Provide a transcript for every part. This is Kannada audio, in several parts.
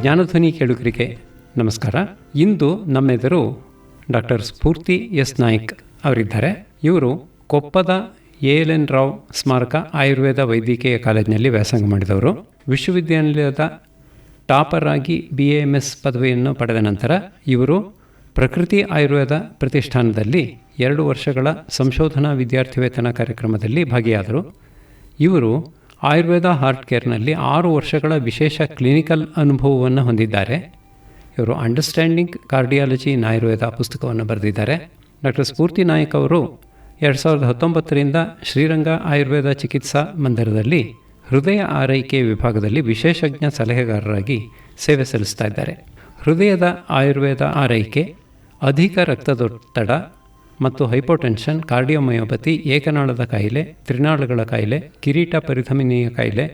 ಜ್ಞಾನಧ್ವನಿ ಕೇಳುಗರಿಗೆ ನಮಸ್ಕಾರ. ಇಂದು ನಮ್ಮೆದುರು ಡಾಕ್ಟರ್ ಸ್ಫೂರ್ತಿ ಎಸ್ ನಾಯ್ಕ್ ಅವರಿದ್ದಾರೆ. ಇವರು ಕೊಪ್ಪದ ಎಎಲ್ಎನ್ ರಾವ್ ಸ್ಮಾರಕ ಆಯುರ್ವೇದ ವೈದ್ಯಕೀಯ ಕಾಲೇಜಿನಲ್ಲಿ ವ್ಯಾಸಂಗ ಮಾಡಿದವರು. ವಿಶ್ವವಿದ್ಯಾನಿಲಯದ ಟಾಪರ್ ಆಗಿ BAMS ಪದವಿಯನ್ನು ಪಡೆದ ನಂತರ ಇವರು ಪ್ರಕೃತಿ ಆಯುರ್ವೇದ ಪ್ರತಿಷ್ಠಾನದಲ್ಲಿ 2 ವರ್ಷಗಳ ಸಂಶೋಧನಾ ವಿದ್ಯಾರ್ಥಿ ವೇತನ ಕಾರ್ಯಕ್ರಮದಲ್ಲಿ ಭಾಗಿಯಾದರು. ಇವರು ಆಯುರ್ವೇದ ಹಾರ್ಟ್ ಕೇರ್ನಲ್ಲಿ 6 ವರ್ಷಗಳ ವಿಶೇಷ ಕ್ಲಿನಿಕಲ್ ಅನುಭವವನ್ನು ಹೊಂದಿದ್ದಾರೆ. ಇವರು ಅಂಡರ್ಸ್ಟ್ಯಾಂಡಿಂಗ್ ಕಾರ್ಡಿಯಾಲಜಿ ಇನ್ ಆಯುರ್ವೇದ ಪುಸ್ತಕವನ್ನು ಬರೆದಿದ್ದಾರೆ. ಡಾಕ್ಟರ್ ಸ್ಫೂರ್ತಿ ನಾಯ್ಕ್ ಅವರು 2019ರಿಂದ ಶ್ರೀರಂಗ ಆಯುರ್ವೇದ ಚಿಕಿತ್ಸಾ ಮಂದಿರದಲ್ಲಿ ಹೃದಯ ಆರೈಕೆ ವಿಭಾಗದಲ್ಲಿ ವಿಶೇಷಜ್ಞ ಸಲಹೆಗಾರರಾಗಿ ಸೇವೆ ಸಲ್ಲಿಸ್ತಾ ಇದ್ದಾರೆ. ಹೃದಯದ ಆಯುರ್ವೇದ ಆರೈಕೆ, ಅಧಿಕ ರಕ್ತದೊತ್ತಡ ಮತ್ತು ಹೈಪೋಟೆನ್ಷನ್, ಕಾರ್ಡಿಯೋಮಯೋಪತಿ, ಏಕನಾಳದ ಕಾಯಿಲೆ, ತ್ರಿನಾಳಗಳ ಕಾಯಿಲೆ, ಕಿರೀಟ ಪರಿಧಮನೀಯ ಕಾಯಿಲೆ,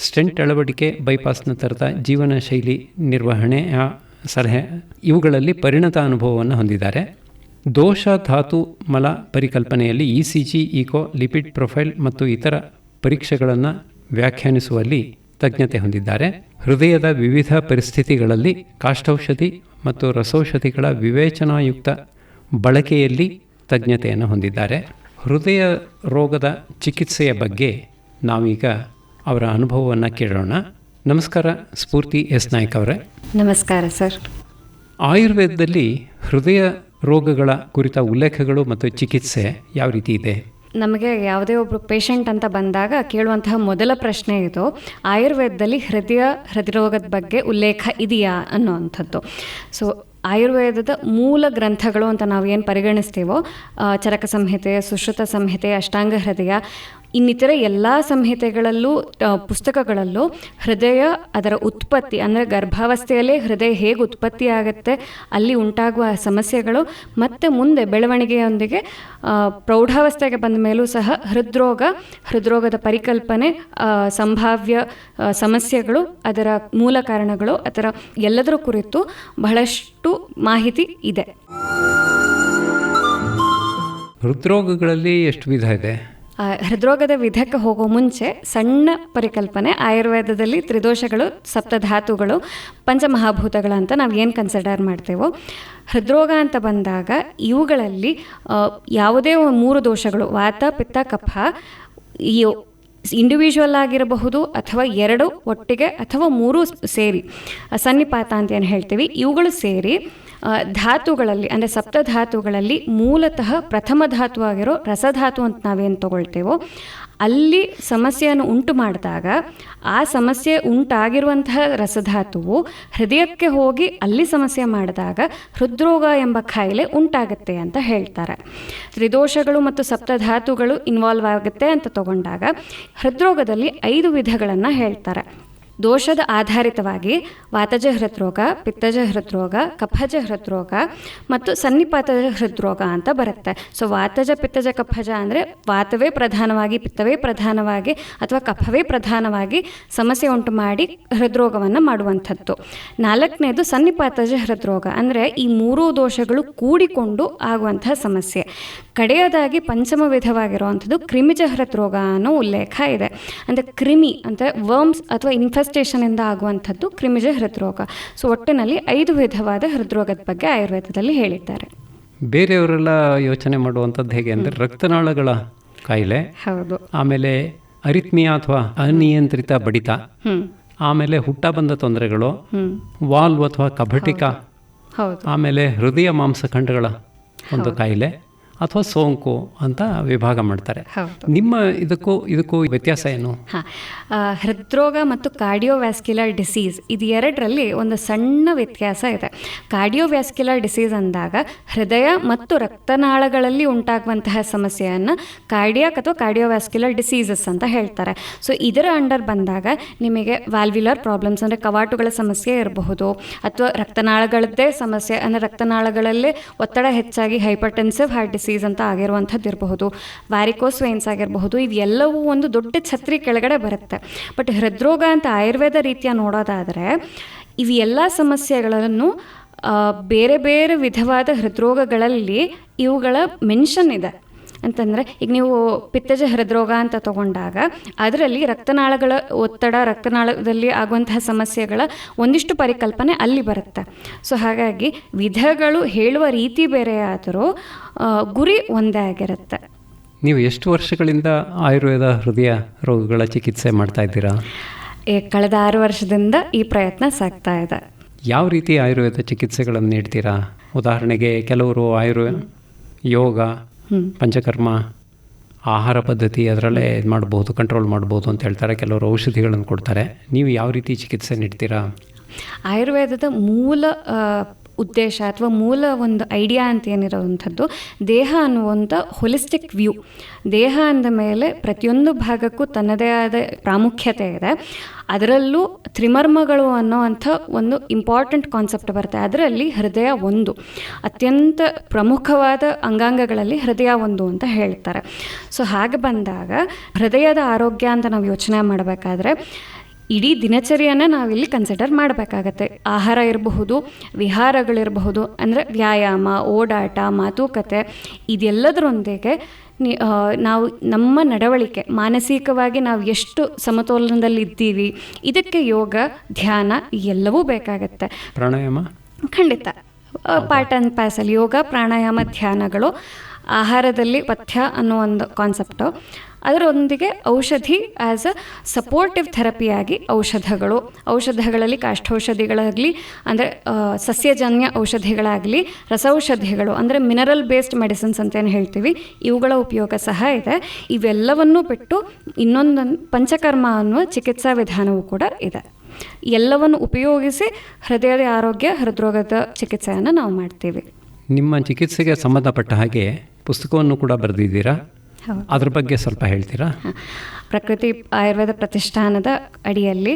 ಸ್ಟೆಂಟ್ ಅಳವಡಿಕೆ, ಬೈಪಾಸ್ ನಂತರದ ಜೀವನ ಶೈಲಿ ನಿರ್ವಹಣೆಯ ಸಲಹೆ ಇವುಗಳಲ್ಲಿ ಪರಿಣತ ಅನುಭವವನ್ನು ಹೊಂದಿದ್ದಾರೆ. ದೋಷ ಧಾತು ಮಲ ಪರಿಕಲ್ಪನೆಯಲ್ಲಿ ECG, ಈಕೋ, ಲಿಪಿಡ್ ಪ್ರೊಫೈಲ್ ಮತ್ತು ಇತರ ಪರೀಕ್ಷೆಗಳನ್ನು ವ್ಯಾಖ್ಯಾನಿಸುವಲ್ಲಿ ತಜ್ಞತೆ ಹೊಂದಿದ್ದಾರೆ. ಹೃದಯದ ವಿವಿಧ ಪರಿಸ್ಥಿತಿಗಳಲ್ಲಿ ಕಾಷ್ಠೌಷಧಿ ಮತ್ತು ರಸೌಷಧಿಗಳ ವಿವೇಚನಾಯುಕ್ತ ಬಳಕೆಯಲ್ಲಿ ತಜ್ಞತೆಯನ್ನು ಹೊಂದಿದ್ದಾರೆ. ಹೃದಯ ರೋಗದ ಚಿಕಿತ್ಸೆಯ ಬಗ್ಗೆ ನಾವೀಗ ಅವರ ಅನುಭವವನ್ನು ಕೇಳೋಣ. ನಮಸ್ಕಾರ ಸ್ಫೂರ್ತಿ ಎಸ್ ನಾಯ್ಕ್ ಅವರೇ. ನಮಸ್ಕಾರ ಸರ್. ಆಯುರ್ವೇದದಲ್ಲಿ ಹೃದಯ ರೋಗಗಳ ಕುರಿತ ಉಲ್ಲೇಖಗಳು ಮತ್ತು ಚಿಕಿತ್ಸೆ ಯಾವ ರೀತಿ ಇದೆ? ನಮಗೆ ಯಾವುದೇ ಒಬ್ಬರು ಪೇಷಂಟ್ ಅಂತ ಬಂದಾಗ ಕೇಳುವಂತಹ ಮೊದಲ ಪ್ರಶ್ನೆ ಇದು, ಆಯುರ್ವೇದದಲ್ಲಿ ಹೃದಯರೋಗದ ಬಗ್ಗೆ ಉಲ್ಲೇಖ ಇದೆಯಾ ಅನ್ನುವಂಥದ್ದು. ಸೊ ಆಯುರ್ವೇದದ ಮೂಲ ಗ್ರಂಥಗಳು ಅಂತ ನಾವು ಏನು ಪರಿಗಣಿಸ್ತೀವೋ, ಚರಕ ಸಂಹಿತೆ, ಸುಶ್ರುತ ಸಂಹಿತೆ, ಅಷ್ಟಾಂಗ ಹೃದಯ, ಇನ್ನಿತರ ಎಲ್ಲ ಸಂಹಿತೆಗಳಲ್ಲೂ ಪುಸ್ತಕಗಳಲ್ಲೂ ಹೃದಯ, ಅದರ ಉತ್ಪತ್ತಿ ಅಂದರೆ ಗರ್ಭಾವಸ್ಥೆಯಲ್ಲೇ ಹೃದಯ ಹೇಗೆ ಉತ್ಪತ್ತಿ ಆಗುತ್ತೆ, ಅಲ್ಲಿ ಉಂಟಾಗುವ ಸಮಸ್ಯೆಗಳು, ಮತ್ತು ಮುಂದೆ ಬೆಳವಣಿಗೆಯೊಂದಿಗೆ ಪ್ರೌಢಾವಸ್ಥೆಗೆ ಬಂದ ಮೇಲೂ ಸಹ ಹೃದ್ರೋಗದ ಪರಿಕಲ್ಪನೆ, ಸಂಭಾವ್ಯ ಸಮಸ್ಯೆಗಳು, ಅದರ ಮೂಲ ಕಾರಣಗಳು, ಅದರ ಎಲ್ಲದರ ಕುರಿತು ಬಹಳಷ್ಟು ಮಾಹಿತಿ ಇದೆ. ಹೃದ್ರೋಗಗಳಲ್ಲಿ ಎಷ್ಟು ವಿಧ ಇದೆ? ಹೃದ್ರೋಗದ ವಿಧಕ್ಕೆ ಹೋಗೋ ಮುಂಚೆ ಸಣ್ಣ ಪರಿಕಲ್ಪನೆ, ಆಯುರ್ವೇದದಲ್ಲಿ ತ್ರಿದೋಷಗಳು, ಸಪ್ತಧಾತುಗಳು, ಪಂಚಮಹಾಭೂತಗಳು ಅಂತ ನಾವು ಏನು ಕನ್ಸಿಡರ್ ಮಾಡ್ತೇವೋ, ಹೃದ್ರೋಗ ಅಂತ ಬಂದಾಗ ಇವುಗಳಲ್ಲಿ ಯಾವುದೇ 3 ದೋಷಗಳು, ವಾತ, ಪಿತ್ತ, ಕಫ, ಈ ಇಂಡಿವಿಜುವಲ್ ಆಗಿರಬಹುದು ಅಥವಾ 2 ಒಟ್ಟಿಗೆ ಅಥವಾ 3 ಸೇರಿ ಸನ್ನಿಪಾತ ಅಂತ ಏನು ಹೇಳ್ತೀವಿ, ಇವುಗಳು ಸೇರಿ ಧಾತುಗಳಲ್ಲಿ ಅಂದರೆ ಸಪ್ತಧಾತುಗಳಲ್ಲಿ ಮೂಲತಃ ಪ್ರಥಮ ಧಾತು ಆಗಿರೋ ರಸಧಾತು ಅಂತ ನಾವೇನು ತಗೊಳ್ತೇವೋ ಅಲ್ಲಿ ಸಮಸ್ಯೆಯನ್ನು ಉಂಟು ಮಾಡಿದಾಗ ಆ ಸಮಸ್ಯೆ ಉಂಟಾಗಿರುವಂತಹ ರಸಧಾತುವು ಹೃದಯಕ್ಕೆ ಹೋಗಿ ಅಲ್ಲಿ ಸಮಸ್ಯೆ ಮಾಡಿದಾಗ ಹೃದ್ರೋಗ ಎಂಬ ಕಾಯಿಲೆ ಉಂಟಾಗುತ್ತೆ ಅಂತ ಹೇಳ್ತಾರೆ. ತ್ರಿದೋಷಗಳು ಮತ್ತು ಸಪ್ತಧಾತುಗಳು ಇನ್ವಾಲ್ವ್ ಆಗುತ್ತೆ ಅಂತ ತಗೊಂಡಾಗ ಹೃದ್ರೋಗದಲ್ಲಿ 5 ವಿಧಗಳನ್ನು ಹೇಳ್ತಾರೆ. ದೋಷದ ಆಧಾರಿತವಾಗಿ ವಾತಜ ಹೃದ್ರೋಗ, ಪಿತ್ತಜ ಹೃದ್ರೋಗ, ಕಫಜ ಹೃದ್ರೋಗ ಮತ್ತು ಸನ್ನಿಪಾತಜ ಹೃದ್ರೋಗ ಅಂತ ಬರುತ್ತೆ. ಸೊ ವಾತಜ, ಪಿತ್ತಜ, ಕಫಜ ಅಂದರೆ ವಾತವೇ ಪ್ರಧಾನವಾಗಿ, ಪಿತ್ತವೇ ಪ್ರಧಾನವಾಗಿ ಅಥವಾ ಕಫವೇ ಪ್ರಧಾನವಾಗಿ ಸಮಸ್ಯೆ ಉಂಟು ಮಾಡಿ ಹೃದ್ರೋಗವನ್ನು ಮಾಡುವಂಥದ್ದು. 4ನೇದು ಸನ್ನಿಪಾತಜ ಹೃದ್ರೋಗ ಅಂದರೆ ಈ 3 ದೋಷಗಳು ಕೂಡಿಕೊಂಡು ಆಗುವಂತಹ ಸಮಸ್ಯೆ. ಕಡೆಯದಾಗಿ ಪಂಚಮ ವಿಧವಾಗಿರುವಂಥದ್ದು ಕ್ರಿಮಿಜ ಹೃದ್ರೋಗ ಅನ್ನೋ ಉಲ್ಲೇಖ ಇದೆ. ಅಂದರೆ ಕ್ರಿಮಿ ಅಂದರೆ ವರ್ಮ್ಸ್ ಅಥವಾ ಇನ್ಫೆಸ್ಟೇಷನಿಂದ ಆಗುವಂಥದ್ದು ಕ್ರಿಮಿಜ ಹೃದ್ರೋಗ. ಸೊ ಒಟ್ಟಿನಲ್ಲಿ 5 ವಿಧವಾದ ಹೃದ್ರೋಗದ ಬಗ್ಗೆ ಆಯುರ್ವೇದದಲ್ಲಿ ಹೇಳಿದ್ದಾರೆ. ಬೇರೆಯವರೆಲ್ಲ ಯೋಚನೆ ಮಾಡುವಂಥದ್ದು ಹೇಗೆ ಅಂದರೆ ರಕ್ತನಾಳಗಳ ಕಾಯಿಲೆ, ಹೌದು, ಆಮೇಲೆ ಅರಿತ್ಮಿಯಾ ಅಥವಾ ಅನಿಯಂತ್ರಿತ ಬಡಿತ, ಆಮೇಲೆ ಹುಟ್ಟ ಬಂದ ತೊಂದರೆಗಳು, ವಾಲ್ವ್ ಅಥವಾ ಕಫಟಿಕ, ಆಮೇಲೆ ಹೃದಯ ಮಾಂಸಖಂಡಗಳ ಒಂದು ಕಾಯಿಲೆ ಅಥವಾ ಸೋಂಕು ಅಂತ ವಿಭಾಗ ಮಾಡ್ತಾರೆ. ನಿಮ್ಮ ಇದಕ್ಕೂ ವ್ಯತ್ಯಾಸ ಏನು? ಹೃದ್ರೋಗ ಮತ್ತು ಕಾರ್ಡಿಯೋವ್ಯಾಸ್ಕ್ಯುಲರ್ ಡಿಸೀಸ್ ಇದು 2ರಲ್ಲಿ ಒಂದು ಸಣ್ಣ ವ್ಯತ್ಯಾಸ ಇದೆ. ಕಾರ್ಡಿಯೋವ್ಯಾಸ್ಕ್ಯುಲರ್ ಡಿಸೀಸ್ ಅಂದಾಗ ಹೃದಯ ಮತ್ತು ರಕ್ತನಾಳಗಳಲ್ಲಿ ಉಂಟಾಗುವಂತಹ ಸಮಸ್ಯೆಯನ್ನು ಕಾರ್ಡಿಯಾಕ್ ಅಥವಾ ಕಾರ್ಡಿಯೋವ್ಯಾಸ್ಕ್ಯುಲರ್ ಡಿಸೀಸಸ್ ಅಂತ ಹೇಳ್ತಾರೆ. ಸೊ ಇದರ ಅಂಡರ್ ಬಂದಾಗ ನಿಮಗೆ ವ್ಯಾಲ್ವ್ಯುಲರ್ ಪ್ರಾಬ್ಲಮ್ಸ್ ಅಂದರೆ ಕವಾಟುಗಳ ಸಮಸ್ಯೆ ಇರಬಹುದು, ಅಥವಾ ರಕ್ತನಾಳಗಳದ್ದೇ ಸಮಸ್ಯೆ ಅಂದರೆ ರಕ್ತನಾಳಗಳಲ್ಲೇ ಒತ್ತಡ ಹೆಚ್ಚಾಗಿ ಹೈಪರ್ಟೆನ್ಸಿವ್ ಹಾರ್ಟ್ ಡಿಸೀಸ್ ಅಂತ ಆಗಿರುವಂಥದ್ದು ಇರಬಹುದು, ವ್ಯಾರಿಕೋಸ್ ವೇನ್ಸ್ ಆಗಿರಬಹುದು. ಇವೆಲ್ಲವೂ ಒಂದು ದೊಡ್ಡ ಛತ್ರಿ ಕೆಳಗಡೆ ಬರುತ್ತೆ. ಬಟ್ ಹೃದ್ರೋಗ ಅಂತ ಆಯುರ್ವೇದ ರೀತಿಯ ನೋಡೋದಾದರೆ ಇವು ಎಲ್ಲ ಸಮಸ್ಯೆಗಳನ್ನು ಬೇರೆ ಬೇರೆ ವಿಧವಾದ ಹೃದ್ರೋಗಗಳಲ್ಲಿ ಇವುಗಳ ಮೆನ್ಷನ್ ಇದೆ. ಅಂತಂದರೆ ಈಗ ನೀವು ಪಿತ್ತಜ ಹೃದ್ರೋಗ ಅಂತ ತಗೊಂಡಾಗ ಅದರಲ್ಲಿ ರಕ್ತನಾಳಗಳ ಒತ್ತಡ, ರಕ್ತನಾಳದಲ್ಲಿ ಆಗುವಂತಹ ಸಮಸ್ಯೆಗಳ ಒಂದಿಷ್ಟು ಪರಿಕಲ್ಪನೆ ಅಲ್ಲಿ ಬರುತ್ತೆ. ಸೊ ಹಾಗಾಗಿ ವಿಧಗಳು ಹೇಳುವ ರೀತಿ ಬೇರೆ ಆದರೂ ಗುರಿ ಒಂದೇ ಆಗಿರುತ್ತೆ. ನೀವು ಎಷ್ಟು ವರ್ಷಗಳಿಂದ ಆಯುರ್ವೇದ ಹೃದಯ ರೋಗಗಳ ಚಿಕಿತ್ಸೆ ಮಾಡ್ತಾ ಇದ್ದೀರಾ? ಕಳೆದ 6 ವರ್ಷದಿಂದ ಈ ಪ್ರಯತ್ನ ಸಾಗ್ತಾ ಇದೆ. ಯಾವ ರೀತಿ ಆಯುರ್ವೇದ ಚಿಕಿತ್ಸೆಗಳನ್ನು ನೀಡ್ತೀರಾ? ಉದಾಹರಣೆಗೆ ಕೆಲವರು ಯೋಗ, ಪಂಚಕರ್ಮ, ಆಹಾರ ಪದ್ಧತಿ ಅದರಲ್ಲೇ ಇದು ಮಾಡ್ಬೋದು, ಕಂಟ್ರೋಲ್ ಮಾಡ್ಬೋದು ಅಂತ ಹೇಳ್ತಾರೆ. ಕೆಲವರು ಔಷಧಿಗಳನ್ನು ಕೊಡ್ತಾರೆ. ನೀವು ಯಾವ ರೀತಿ ಚಿಕಿತ್ಸೆ ನೀಡ್ತೀರಾ? ಆಯುರ್ವೇದದ ಮೂಲ ಉದ್ದೇಶ ಅಥವಾ ಮೂಲ ಒಂದು ಐಡಿಯಾ ಅಂತ ಏನಿರೋವಂಥದ್ದು ದೇಹ ಅನ್ನುವಂಥ ಹೊಲಿಸ್ಟಿಕ್ ವ್ಯೂ. ದೇಹ ಅಂದ ಮೇಲೆ ಪ್ರತಿಯೊಂದು ಭಾಗಕ್ಕೂ ತನ್ನದೇ ಆದ ಪ್ರಾಮುಖ್ಯತೆ ಇದೆ. ಅದರಲ್ಲೂ ತ್ರಿಮರ್ಮಗಳು ಅನ್ನೋವಂಥ ಒಂದು ಇಂಪಾರ್ಟೆಂಟ್ ಕಾನ್ಸೆಪ್ಟ್ ಬರುತ್ತೆ. ಅದರಲ್ಲಿ ಹೃದಯ ಒಂದು ಅತ್ಯಂತ ಪ್ರಮುಖವಾದ ಅಂಗಾಂಗಗಳಲ್ಲಿ ಹೃದಯ ಒಂದು ಅಂತ ಹೇಳ್ತಾರೆ. ಸೊ ಹಾಗೆ ಬಂದಾಗ ಹೃದಯದ ಆರೋಗ್ಯ ಅಂತ ನಾವು ಯೋಚನೆ ಮಾಡಬೇಕಾದ್ರೆ ಇಡೀ ದಿನಚರಿಯನ್ನು ನಾವಿಲ್ಲಿ ಕನ್ಸಿಡರ್ ಮಾಡಬೇಕಾಗತ್ತೆ. ಆಹಾರ ಇರಬಹುದು, ವಿಹಾರಗಳಿರಬಹುದು, ಅಂದರೆ ವ್ಯಾಯಾಮ, ಓಡಾಟ, ಮಾತುಕತೆ, ಇದೆಲ್ಲದರೊಂದಿಗೆ ನಾವು ನಮ್ಮ ನಡವಳಿಕೆ, ಮಾನಸಿಕವಾಗಿ ನಾವು ಎಷ್ಟು ಸಮತೋಲನದಲ್ಲಿದ್ದೀವಿ, ಇದಕ್ಕೆ ಯೋಗ, ಧ್ಯಾನ ಎಲ್ಲವೂ ಬೇಕಾಗತ್ತೆ. ಪ್ರಾಣಾಯಾಮ ಖಂಡಿತ ಪಾರ್ಟ್ ಆ್ಯಂಡ್ ಪಾರ್ಸಲ್. ಯೋಗ, ಪ್ರಾಣಾಯಾಮ, ಧ್ಯಾನಗಳು, ಆಹಾರದಲ್ಲಿ ಪಥ್ಯ ಅನ್ನೋ ಒಂದು ಕಾನ್ಸೆಪ್ಟು, ಅದರೊಂದಿಗೆ ಔಷಧಿ ಆ್ಯಸ್ ಅ ಸಪೋರ್ಟಿವ್ ಥೆರಪಿಯಾಗಿ ಔಷಧಗಳಲ್ಲಿ ಕಾಷ್ಠೌಷಧಿಗಳಾಗಲಿ, ಅಂದರೆ ಸಸ್ಯಜನ್ಯ ಔಷಧಿಗಳಾಗಲಿ, ರಸೌಷಧಿಗಳು ಅಂದರೆ ಮಿನರಲ್ ಬೇಸ್ಡ್ ಮೆಡಿಸಿನ್ಸ್ ಅಂತೇನು ಹೇಳ್ತೀವಿ, ಇವುಗಳ ಉಪಯೋಗ ಸಹ ಇದೆ. ಇವೆಲ್ಲವನ್ನೂ ಬಿಟ್ಟು ಇನ್ನೊಂದು ಪಂಚಕರ್ಮ ಅನ್ನುವ ಚಿಕಿತ್ಸಾ ವಿಧಾನವೂ ಕೂಡ ಇದೆ. ಎಲ್ಲವನ್ನು ಉಪಯೋಗಿಸಿ ಹೃದಯದ ಆರೋಗ್ಯ, ಹೃದ್ರೋಗದ ಚಿಕಿತ್ಸೆಯನ್ನು ನಾವು ಮಾಡ್ತೀವಿ. ನಿಮ್ಮ ಚಿಕಿತ್ಸೆಗೆ ಸಂಬಂಧಪಟ್ಟ ಹಾಗೆ ಪುಸ್ತಕವನ್ನು ಕೂಡ ಬರೆದಿದ್ದೀರಾ, ಅದ್ರ ಬಗ್ಗೆ ಸ್ವಲ್ಪ ಹೇಳ್ತೀರಾ? ಪ್ರಕೃತಿ ಆಯುರ್ವೇದ ಪ್ರತಿಷ್ಠಾನದ ಅಡಿಯಲ್ಲಿ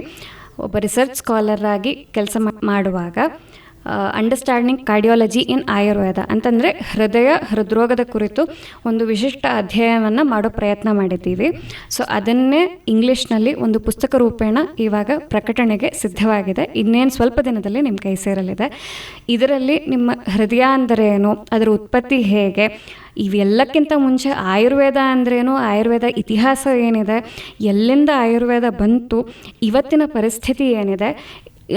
ಒಬ್ಬ ರಿಸರ್ಚ್ ಸ್ಕಾಲರ್ ಆಗಿ ಕೆಲಸ ಮಾಡುವಾಗ ಅಂಡರ್ಸ್ಟ್ಯಾಂಡಿಂಗ್ ಕಾರ್ಡಿಯಾಲಜಿ ಇನ್ ಆಯುರ್ವೇದ ಅಂತಂದರೆ ಹೃದ್ರೋಗದ ಕುರಿತು ಒಂದು ವಿಶಿಷ್ಟ ಅಧ್ಯಯನವನ್ನು ಮಾಡೋ ಪ್ರಯತ್ನ ಮಾಡಿದ್ದೀವಿ. ಸೊ ಅದನ್ನೇ ಇಂಗ್ಲೀಷ್ನಲ್ಲಿ ಒಂದು ಪುಸ್ತಕ ರೂಪೇಣ ಇವಾಗ ಪ್ರಕಟಣೆಗೆ ಸಿದ್ಧವಾಗಿದೆ. ಇನ್ನೇನು ಸ್ವಲ್ಪ ದಿನದಲ್ಲಿ ನಿಮ್ಮ ಕೈ ಸೇರಲಿದೆ. ಇದರಲ್ಲಿ ನಿಮ್ಮ ಹೃದಯ ಅಂದರೆ ಏನು, ಅದರ ಉತ್ಪತ್ತಿ ಹೇಗೆ, ಇವೆಲ್ಲಕ್ಕಿಂತ ಮುಂಚೆ ಆಯುರ್ವೇದ ಅಂದ್ರೇನು, ಆಯುರ್ವೇದ ಇತಿಹಾಸ ಏನಿದೆ, ಎಲ್ಲಿಂದ ಆಯುರ್ವೇದ ಬಂತು, ಇವತ್ತಿನ ಪರಿಸ್ಥಿತಿ ಏನಿದೆ,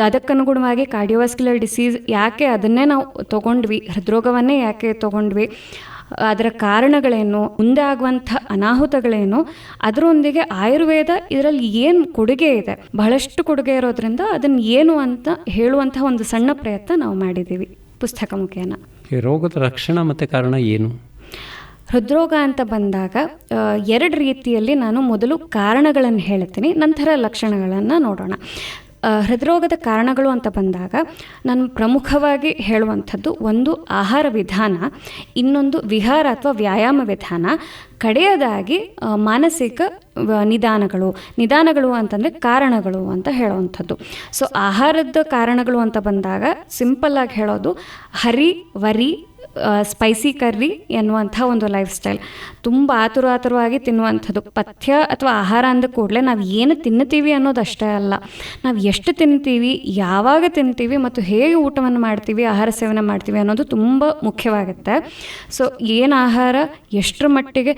ಅದಕ್ಕನುಗುಣವಾಗಿ ಕಾರ್ಡಿಯೋವಾಸ್ಕ್ಯುಲರ್ ಡಿಸೀಸ್ ಯಾಕೆ ಅದನ್ನೇ ನಾವು ತೊಗೊಂಡ್ವಿ, ಹೃದ್ರೋಗವನ್ನೇ ಯಾಕೆ ತೊಗೊಂಡ್ವಿ, ಅದರ ಕಾರಣಗಳೇನು, ಮುಂದೆ ಆಗುವಂಥ ಅನಾಹುತಗಳೇನು, ಅದರೊಂದಿಗೆ ಆಯುರ್ವೇದ ಇದರಲ್ಲಿ ಏನು ಕೊಡುಗೆ ಇದೆ, ಬಹಳಷ್ಟು ಕೊಡುಗೆ ಇರೋದ್ರಿಂದ ಅದನ್ನು ಏನು ಅಂತ ಹೇಳುವಂಥ ಒಂದು ಸಣ್ಣ ಪ್ರಯತ್ನ ನಾವು ಮಾಡಿದ್ದೀವಿ ಪುಸ್ತಕ ಮುಖೇನ. ಈ ರೋಗದ ಲಕ್ಷಣ ಮತ್ತು ಕಾರಣ ಏನು? ಹೃದ್ರೋಗ ಅಂತ ಬಂದಾಗ 2 ರೀತಿಯಲ್ಲಿ ನಾನು ಮೊದಲು ಕಾರಣಗಳನ್ನು ಹೇಳ್ತೀನಿ, ನಂತರ ಲಕ್ಷಣಗಳನ್ನು ನೋಡೋಣ. ಹೃದ್ರೋಗದ ಕಾರಣಗಳು ಅಂತ ಬಂದಾಗ ನಾನು ಪ್ರಮುಖವಾಗಿ ಹೇಳುವಂಥದ್ದು ಒಂದು ಆಹಾರ ವಿಧಾನ, ಇನ್ನೊಂದು ವಿಹಾರ ಅಥವಾ ವ್ಯಾಯಾಮ ವಿಧಾನ, ಕಡೆಯದಾಗಿ ಮಾನಸಿಕ ನಿಧಾನಗಳು ಅಂತಂದರೆ ಕಾರಣಗಳು ಅಂತ ಹೇಳುವಂಥದ್ದು. ಸೊ ಆಹಾರದ ಕಾರಣಗಳು ಅಂತ ಬಂದಾಗ ಸಿಂಪಲ್ಲಾಗಿ ಹೇಳೋದು ವರಿ, ಸ್ಪೈಸಿ ಕರ್ರಿ ಎನ್ನುವಂಥ ಒಂದು ಲೈಫ್ ಸ್ಟೈಲ್, ತುಂಬ ಆತುರವಾಗಿ ತಿನ್ನುವಂಥದ್ದು. ಪಥ್ಯ ಅಥವಾ ಆಹಾರ ಅಂದ ಕೂಡಲೇ ನಾವು ಏನು ತಿನ್ನುತ್ತೀವಿ ಅನ್ನೋದಷ್ಟೇ ಅಲ್ಲ, ನಾವು ಎಷ್ಟು ತಿಂತೀವಿ, ಯಾವಾಗ ತಿಂತೀವಿ ಮತ್ತು ಹೇಗೆ ಊಟವನ್ನು ಮಾಡ್ತೀವಿ, ಆಹಾರ ಸೇವನೆ ಮಾಡ್ತೀವಿ ಅನ್ನೋದು ತುಂಬ ಮುಖ್ಯವಾಗುತ್ತೆ. ಸೊ ಏನು ಆಹಾರ, ಎಷ್ಟರ ಮಟ್ಟಿಗೆ,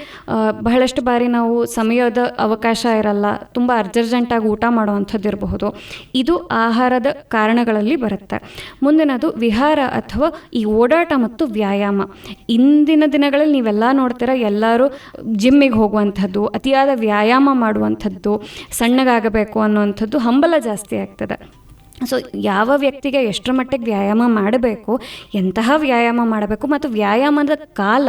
ಬಹಳಷ್ಟು ಬಾರಿ ನಾವು ಸಮಯದ ಅವಕಾಶ ಇರಲ್ಲ, ತುಂಬ ಅರ್ಜೆಂಟಾಗಿ ಊಟ ಮಾಡುವಂಥದ್ದು ಇರಬಹುದು. ಇದು ಆಹಾರದ ಕಾರಣಗಳಲ್ಲಿ ಬರುತ್ತೆ. ಮುಂದಿನದು ವಿಹಾರ ಅಥವಾ ಈ ಓಡಾಟ ಮತ್ತು ವ್ಯಾಯಾಮ. ಇಂದಿನ ದಿನಗಳಲ್ಲಿ ನೀವೆಲ್ಲ ನೋಡ್ತೀರ, ಎಲ್ಲರೂ ಜಿಮ್ಮಿಗೆ ಹೋಗುವಂಥದ್ದು, ಅತಿಯಾದ ವ್ಯಾಯಾಮ ಮಾಡುವಂಥದ್ದು, ಸಣ್ಣಗಾಗಬೇಕು ಅನ್ನುವಂಥದ್ದು ಹಂಬಲ ಜಾಸ್ತಿ ಆಗ್ತದೆ. ಸೊ ಯಾವ ವ್ಯಕ್ತಿಗೆ ಎಷ್ಟರ ಮಟ್ಟಿಗೆ ವ್ಯಾಯಾಮ ಮಾಡಬೇಕು, ಎಂತಹ ವ್ಯಾಯಾಮ ಮಾಡಬೇಕು ಮತ್ತು ವ್ಯಾಯಾಮದ ಕಾಲ,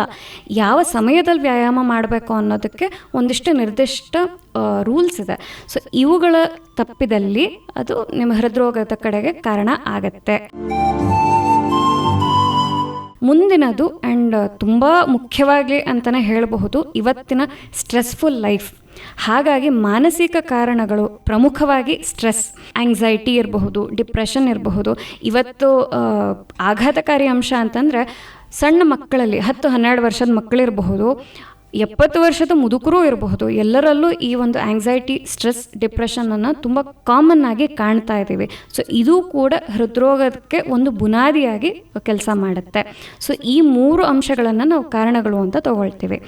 ಯಾವ ಸಮಯದಲ್ಲಿ ವ್ಯಾಯಾಮ ಮಾಡಬೇಕು ಅನ್ನೋದಕ್ಕೆ ಒಂದಿಷ್ಟು ನಿರ್ದಿಷ್ಟ ರೂಲ್ಸ್ ಇದೆ. ಸೊ ಇವುಗಳ ತಪ್ಪಿದಲ್ಲಿ ಅದು ನಿಮ್ಮ ಹೃದ್ರೋಗದ ಕಡೆಗೆ ಕಾರಣ ಆಗತ್ತೆ. ಮುಂದಿನದು ಆ್ಯಂಡ್ ತುಂಬ ಮುಖ್ಯವಾಗಿ ಅಂತಲೇ ಹೇಳಬಹುದು, ಇವತ್ತಿನ ಸ್ಟ್ರೆಸ್ಫುಲ್ ಲೈಫ್. ಹಾಗಾಗಿ ಮಾನಸಿಕ ಕಾರಣಗಳು ಪ್ರಮುಖವಾಗಿ ಸ್ಟ್ರೆಸ್, ಆಂಗ್ಸೈಟಿ ಇರಬಹುದು, ಡಿಪ್ರೆಷನ್ ಇರಬಹುದು. ಇವತ್ತು ಆಘಾತಕಾರಿ ಅಂಶ ಅಂತಂದರೆ ಸಣ್ಣ ಮಕ್ಕಳಲ್ಲಿ 10-12 ವರ್ಷದ ಮಕ್ಕಳಿರಬಹುದು, 70 ವರ್ಷದ ಮುದುಕರೂ ಇರಬಹುದು, ಎಲ್ಲರಲ್ಲೂ ಈ ಒಂದು ಆಂಗ್ಸೈಟಿ, ಸ್ಟ್ರೆಸ್, ಡಿಪ್ರೆಷನನ್ನು ತುಂಬ ಕಾಮನ್ ಆಗಿ ಕಾಣ್ತಾ ಇದ್ದೀವಿ. ಸೊ ಇದು ಕೂಡ ಹೃದ್ರೋಗಕ್ಕೆ ಒಂದು ಬುನಾದಿಯಾಗಿ ಕೆಲಸ ಮಾಡುತ್ತೆ. ಸೊ ಈ 3 ಅಂಶಗಳನ್ನು ನಾವು ಕಾರಣಗಳು ಅಂತ ತಗೊಳ್ತೀವಿ.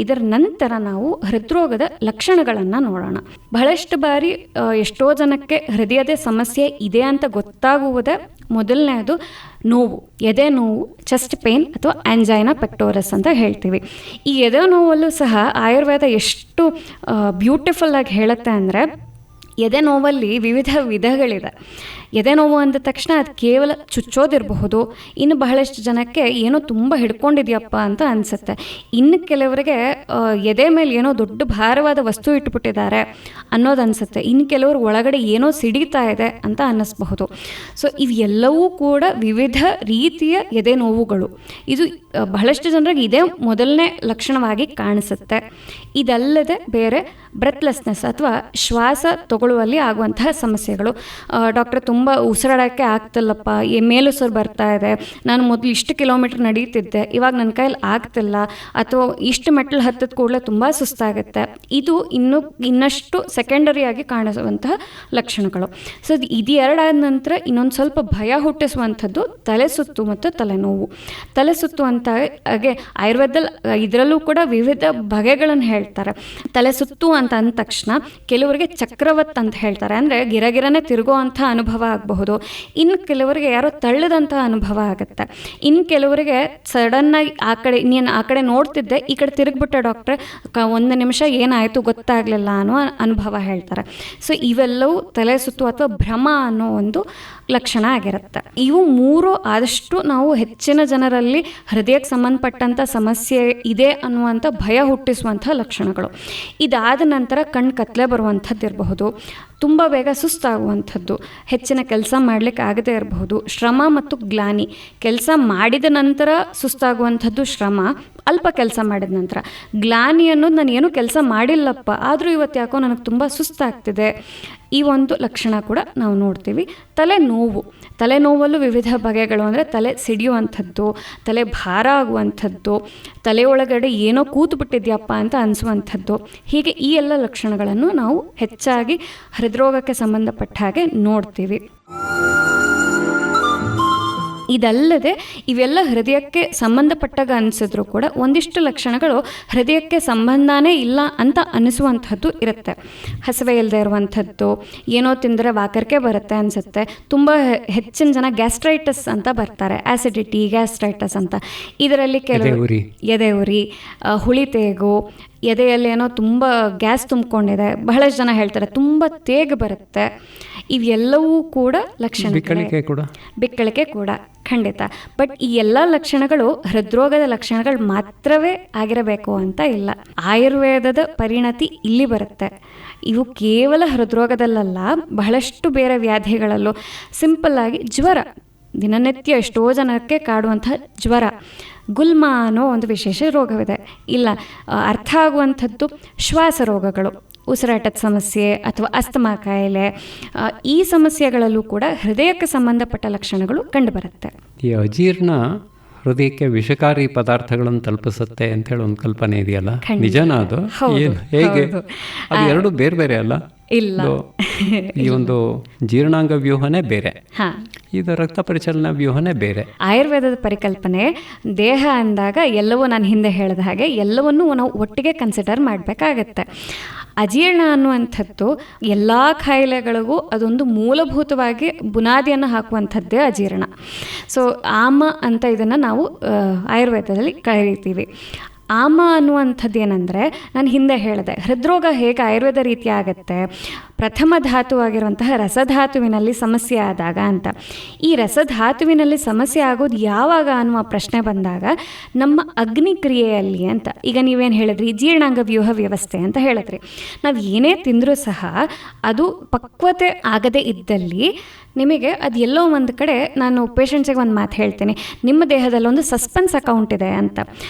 ಇದರ ನಂತರ ನಾವು ಹೃದ್ರೋಗದ ಲಕ್ಷಣಗಳನ್ನು ನೋಡೋಣ. ಬಹಳಷ್ಟು ಬಾರಿ ಎಷ್ಟೋ ಜನಕ್ಕೆ ಹೃದಯದ ಸಮಸ್ಯೆ ಇದೆ ಅಂತ ಗೊತ್ತಾಗುವುದೇ ಮೊದಲನೇದು ನೋವು, ಎದೆ ನೋವು, ಚೆಸ್ಟ್ ಪೇನ್ ಅಥವಾ ಆಂಜೈನಾ ಪೆಕ್ಟೋರಸ್ ಅಂತ ಹೇಳ್ತೀವಿ. ಈ ಎದೆ ನೋವಲ್ಲೂ ಸಹ ಆಯುರ್ವೇದ ಎಷ್ಟು ಬ್ಯೂಟಿಫುಲ್ ಆಗಿ ಹೇಳುತ್ತೆ ಅಂದರೆ, ಎದೆ ನೋವಲ್ಲಿ ವಿವಿಧ ವಿಧಗಳಿದೆ. ಎದೆ ನೋವು ಅಂದ ತಕ್ಷಣ ಅದು ಕೇವಲ ಚುಚ್ಚೋದಿರಬಹುದು, ಇನ್ನು ಬಹಳಷ್ಟು ಜನಕ್ಕೆ ಏನೋ ತುಂಬ ಹಿಡ್ಕೊಂಡಿದೆಯಪ್ಪ ಅಂತ ಅನಿಸುತ್ತೆ. ಇನ್ನು ಕೆಲವರಿಗೆ ಎದೆ ಮೇಲೆ ಏನೋ ದೊಡ್ಡ ಭಾರವಾದ ವಸ್ತು ಇಟ್ಬಿಟ್ಟಿದ್ದಾರೆ ಅನ್ನೋದು ಅನಿಸುತ್ತೆ. ಇನ್ನು ಕೆಲವರು ಒಳಗಡೆ ಏನೋ ಸಿಡಿತಾ ಇದೆ ಅಂತ ಅನ್ನಿಸ್ಬಹುದು. ಸೊ ಇವೆಲ್ಲವೂ ಕೂಡ ವಿವಿಧ ರೀತಿಯ ಎದೆ ನೋವುಗಳು. ಇದು ಬಹಳಷ್ಟು ಜನರಿಗೆ ಇದೇ ಮೊದಲನೇ ಲಕ್ಷಣವಾಗಿ ಕಾಣಿಸುತ್ತೆ. ಇದಲ್ಲದೆ ಬೇರೆ ಬ್ರೆತ್ಲೆಸ್ನೆಸ್ ಅಥವಾ ಶ್ವಾಸ ತಗೊಳ್ಳುವಲ್ಲಿ ಆಗುವಂತಹ ಸಮಸ್ಯೆಗಳು. ಡಾಕ್ಟರ್ ತುಂಬ ಉಸಿರಾಡೋಕ್ಕೆ ಆಗ್ತಿಲ್ಲಪ್ಪ, ಮೇಲುಸಿರು ಬರ್ತಾ ಇದೆ, ನಾನು ಮೊದಲು ಇಷ್ಟು ಕಿಲೋಮೀಟ್ರ್ ನಡೀತಿದ್ದೆ, ಇವಾಗ ನನ್ನ ಕೈಯಲ್ಲಿ ಆಗ್ತಿಲ್ಲ, ಅಥವಾ ಇಷ್ಟು ಮೆಟ್ಲು ಹತ್ತಿದ ಕೂಡಲೇ ತುಂಬ ಸುಸ್ತಾಗುತ್ತೆ. ಇದು ಇನ್ನಷ್ಟು ಸೆಕೆಂಡರಿಯಾಗಿ ಕಾಣಿಸುವಂತಹ ಲಕ್ಷಣಗಳು. ಸೊ ಇದು ಎರಡಾದ ನಂತರ ಇನ್ನೊಂದು ಸ್ವಲ್ಪ ಭಯ ಹುಟ್ಟಿಸುವಂಥದ್ದು ತಲೆ ಸುತ್ತು ಮತ್ತು ತಲೆನೋವು. ತಲೆ ಸುತ್ತು ಅಂತ ಹಾಗೆ ಆಯುರ್ವೇದದಲ್ಲಿ ಇದರಲ್ಲೂ ಕೂಡ ವಿವಿಧ ಬಗೆಗಳನ್ನು ಹೇಳ್ತಾರೆ. ತಲೆ ಸುತ್ತು ಅಂತ ಅಂದ ತಕ್ಷಣ ಕೆಲವರಿಗೆ ಚಕ್ರವತ್ ಅಂತ ಹೇಳ್ತಾರೆ, ಅಂದರೆ ಗಿರಗಿರನೆ ತಿರುಗೋ ಅಂಥ ಅನುಭವ ಆಗಬಹುದು. ಇನ್ನು ಕೆಲವರಿಗೆ ಯಾರೋ ತಳ್ಳದಂಥ ಅನುಭವ ಆಗುತ್ತೆ. ಇನ್ನು ಕೆಲವರಿಗೆ ಸಡನ್ನಾಗಿ ನೀನು ಆ ಕಡೆ ನೋಡ್ತಿದ್ದೆ, ಈ ಕಡೆ ತಿರುಗಿಬಿಟ್ಟೆ ಡಾಕ್ಟ್ರೆ, 1 ನಿಮಿಷ ಏನಾಯಿತು ಗೊತ್ತಾಗಲಿಲ್ಲ ಅನ್ನೋ ಅನುಭವ ಹೇಳ್ತಾರೆ. ಸೊ ಇವೆಲ್ಲವೂ ತಲೆ ಸುತ್ತು ಅಥವಾ ಭ್ರಮ ಅನ್ನೋ ಒಂದು ಲಕ್ಷಣ ಆಗಿರುತ್ತೆ. ಇವು 3 ಆದಷ್ಟು ನಾವು ಹೆಚ್ಚಿನ ಜನರಲ್ಲಿ ಹೃದಯಕ್ಕೆ ಸಂಬಂಧಪಟ್ಟಂಥ ಸಮಸ್ಯೆ ಇದೆ ಅನ್ನುವಂಥ ಭಯ ಹುಟ್ಟಿಸುವಂಥ ಲಕ್ಷಣಗಳು. ಇದಾದ ನಂತರ ಕಣ್ಣು ಕತ್ತಲೆ ಬರುವಂಥದ್ದು ಇರಬಹುದು, ತುಂಬ ಬೇಗ ಸುಸ್ತಾಗುವಂಥದ್ದು, ಹೆಚ್ಚಿನ ಕೆಲಸ ಮಾಡಲಿಕ್ಕೆ ಆಗದೇ ಇರಬಹುದು, ಶ್ರಮ ಮತ್ತು ಗ್ಲಾನಿ. ಕೆಲಸ ಮಾಡಿದ ನಂತರ ಸುಸ್ತಾಗುವಂಥದ್ದು ಶ್ರಮ, ಅಲ್ಪ ಕೆಲಸ ಮಾಡಿದ ನಂತರ. ಗ್ಲಾನಿ ಅನ್ನೋದು ನಾನು ಏನೂ ಕೆಲಸ ಮಾಡಿಲ್ಲಪ್ಪ, ಆದರೂ ಇವತ್ತು ಯಾಕೋ ನನಗೆ ತುಂಬ ಸುಸ್ತಾಗ್ತಿದೆ, ಈ ಒಂದು ಲಕ್ಷಣ ಕೂಡ ನಾವು ನೋಡ್ತೀವಿ. ತಲೆನೋವಲ್ಲೂ ವಿವಿಧ ಬಗೆಗಳು, ಅಂದರೆ ತಲೆ ಸಿಡಿಯುವಂಥದ್ದು, ತಲೆ ಭಾರ ಆಗುವಂಥದ್ದು, ತಲೆಯೊಳಗಡೆ ಏನೋ ಕೂತ್ಬಿಟ್ಟಿದ್ಯಪ್ಪ ಅಂತ ಅನಿಸುವಂಥದ್ದು. ಹೀಗೆ ಈ ಎಲ್ಲ ಲಕ್ಷಣಗಳನ್ನು ನಾವು ಹೆಚ್ಚಾಗಿ ಹೃದ್ರೋಗಕ್ಕೆ ಸಂಬಂಧಪಟ್ಟ ಹಾಗೆ ನೋಡ್ತೀವಿ. ಇದಲ್ಲದೆ ಇವೆಲ್ಲ ಹೃದಯಕ್ಕೆ ಸಂಬಂಧಪಟ್ಟಾಗ ಅನಿಸಿದ್ರು ಕೂಡ ಒಂದಿಷ್ಟು ಲಕ್ಷಣಗಳು ಹೃದಯಕ್ಕೆ ಸಂಬಂಧನೇ ಇಲ್ಲ ಅಂತ ಅನಿಸುವಂಥದ್ದು ಇರುತ್ತೆ. ಹಸಿವೆ ಇಲ್ಲದೆ ಇರುವಂಥದ್ದು, ಏನೋ ತಿಂದರೆ ವಾಕರಿಕೆ ಬರುತ್ತೆ ಅನಿಸುತ್ತೆ. ತುಂಬ ಹೆಚ್ಚಿನ ಜನ ಗ್ಯಾಸ್ಟ್ರೈಟಿಸ್ ಅಂತ ಬರ್ತಾರೆ, ಆ್ಯಸಿಡಿಟಿ, ಗ್ಯಾಸ್ಟ್ರೈಟಿಸ್ ಅಂತ. ಇದರಲ್ಲಿ ಕೆಲವು ಎದೆ ಉರಿ, ಹುಳಿ ತೇಗು, ಎದೆಯಲ್ಲಿ ಏನೋ ತುಂಬ ಗ್ಯಾಸ್ ತುಂಬಿಕೊಂಡಿದೆ, ಬಹಳಷ್ಟು ಜನ ಹೇಳ್ತಾರೆ ತುಂಬ ತೇಗು ಬರುತ್ತೆ. ಇವೆಲ್ಲವೂ ಕೂಡ ಲಕ್ಷಣ. ಬಿಕ್ಕಳಿಕೆ ಕೂಡ ಖಂಡಿತ. ಬಟ್ ಈ ಎಲ್ಲ ಲಕ್ಷಣಗಳು ಹೃದ್ರೋಗದ ಲಕ್ಷಣಗಳು ಮಾತ್ರವೇ ಆಗಿರಬೇಕು ಅಂತ ಇಲ್ಲ. ಆಯುರ್ವೇದದ ಪರಿಣತಿ ಇಲ್ಲಿ ಬರುತ್ತೆ. ಇವು ಕೇವಲ ಹೃದ್ರೋಗದಲ್ಲ, ಬಹಳಷ್ಟು ಬೇರೆ ವ್ಯಾಧಿಗಳಲ್ಲೂ. ಸಿಂಪಲ್ ಆಗಿ ಜ್ವರ, ದಿನನಿತ್ಯ ಎಷ್ಟೋ ಜನಕ್ಕೆ ಕಾಡುವಂಥ ಜ್ವರ, ಗುಲ್ಮ ಅನ್ನೋ ಒಂದು ವಿಶೇಷ ರೋಗವಿದೆ. ಇಲ್ಲ ಅರ್ಥ ಆಗುವಂಥದ್ದು ಶ್ವಾಸ ರೋಗಗಳು, ಉಸಿರಾಟದ ಸಮಸ್ಯೆ ಅಥವಾ ಅಸ್ತಮಾ ಕಾಯಿಲೆ, ಈ ಸಮಸ್ಯೆಗಳಲ್ಲೂ ಕೂಡ ಹೃದಯಕ್ಕೆ ಸಂಬಂಧಪಟ್ಟ ಲಕ್ಷಣಗಳು ಕಂಡುಬರುತ್ತೆ. ಈ ಅಜೀರ್ಣ ಹೃದಯಕ್ಕೆ ವಿಷಕಾರಿ ಪದಾರ್ಥಗಳನ್ನು ತಲುಪಿಸುತ್ತೆ ಅಂತ ಹೇಳಿ ಒಂದು ಕಲ್ಪನೆ ಇದೆಯಲ್ಲ, ನಿಜನಾ ಅದು? ಹೇಗೆ? ಅದು ಎರಡು ಬೇರೆ ಬೇರೆ ಅಲ್ಲ? ಇಲ್ಲ, ಈ ಒಂದು ಜೀರ್ಣಾಂಗ ವ್ಯೂಹನೇ ಬೇರೆ, ಇದು ರಕ್ತ ಪರಿಚಲನಾ ವ್ಯೂಹನೇ ಬೇರೆ. ಆಯುರ್ವೇದದ ಪರಿಕಲ್ಪನೆ ದೇಹ ಅಂದಾಗ ಎಲ್ಲವೂ ನಾನು ಹಿಂದೆ ಹೇಳಿದ ಹಾಗೆ ಎಲ್ಲವನ್ನೂ ನಾವು ಒಟ್ಟಿಗೆ ಕನ್ಸಿಡರ್ ಮಾಡಬೇಕಾಗತ್ತೆ. ಅಜೀರ್ಣ ಅನ್ನುವಂಥದ್ದು ಎಲ್ಲ ಕಾಯಿಲೆಗಳಿಗೂ ಅದೊಂದು ಮೂಲಭೂತವಾಗಿ ಬುನಾದಿಯನ್ನು ಹಾಕುವಂಥದ್ದೇ ಅಜೀರ್ಣ. ಸೊ ಆಮ ಅಂತ ಇದನ್ನು ನಾವು ಆಯುರ್ವೇದದಲ್ಲಿ ಕರೀತೀವಿ. ಆಮ ಅನ್ನುವಂಥದ್ದು ಏನಂದರೆ, ನಾನು ಹಿಂದೆ ಹೇಳಿದೆ ಹೃದ್ರೋಗ ಹೇಗೆ ಆಯುರ್ವೇದ ರೀತಿ ಆಗುತ್ತೆ, ಪ್ರಥಮ ಧಾತುವಾಗಿರುವಂತಹ ರಸಧಾತುವಿನಲ್ಲಿ ಸಮಸ್ಯೆ ಆದಾಗ ಅಂತ. ಈ ರಸಧಾತುವಿನಲ್ಲಿ ಸಮಸ್ಯೆ ಆಗೋದು ಯಾವಾಗ ಅನ್ನುವ ಪ್ರಶ್ನೆ ಬಂದಾಗ ನಮ್ಮ ಅಗ್ನಿಕ್ರಿಯೆಯಲ್ಲಿ ಅಂತ. ಈಗ ನೀವೇನು ಹೇಳಿದ್ರಿ, ಜೀರ್ಣಾಂಗ ವ್ಯೂಹ ವ್ಯವಸ್ಥೆ ಅಂತ ಹೇಳಿದ್ರಿ. ನಾವು ಏನೇ ತಿಂದರೂ ಸಹ ಅದು ಪಕ್ವತೆ ಆಗದೇ ಇದ್ದಲ್ಲಿ ನಿಮಗೆ ಅದು ಎಲ್ಲೋ ಒಂದು ಕಡೆ, ನಾನು ಪೇಷಂಟ್ಸಿಗೆ ಒಂದು ಮಾತು ಹೇಳ್ತೀನಿ, ನಿಮ್ಮ ದೇಹದಲ್ಲಿ ಒಂದು ಸಸ್ಪೆನ್ಸ್ ಅಕೌಂಟ್ ಇದೆ ಅಂತ.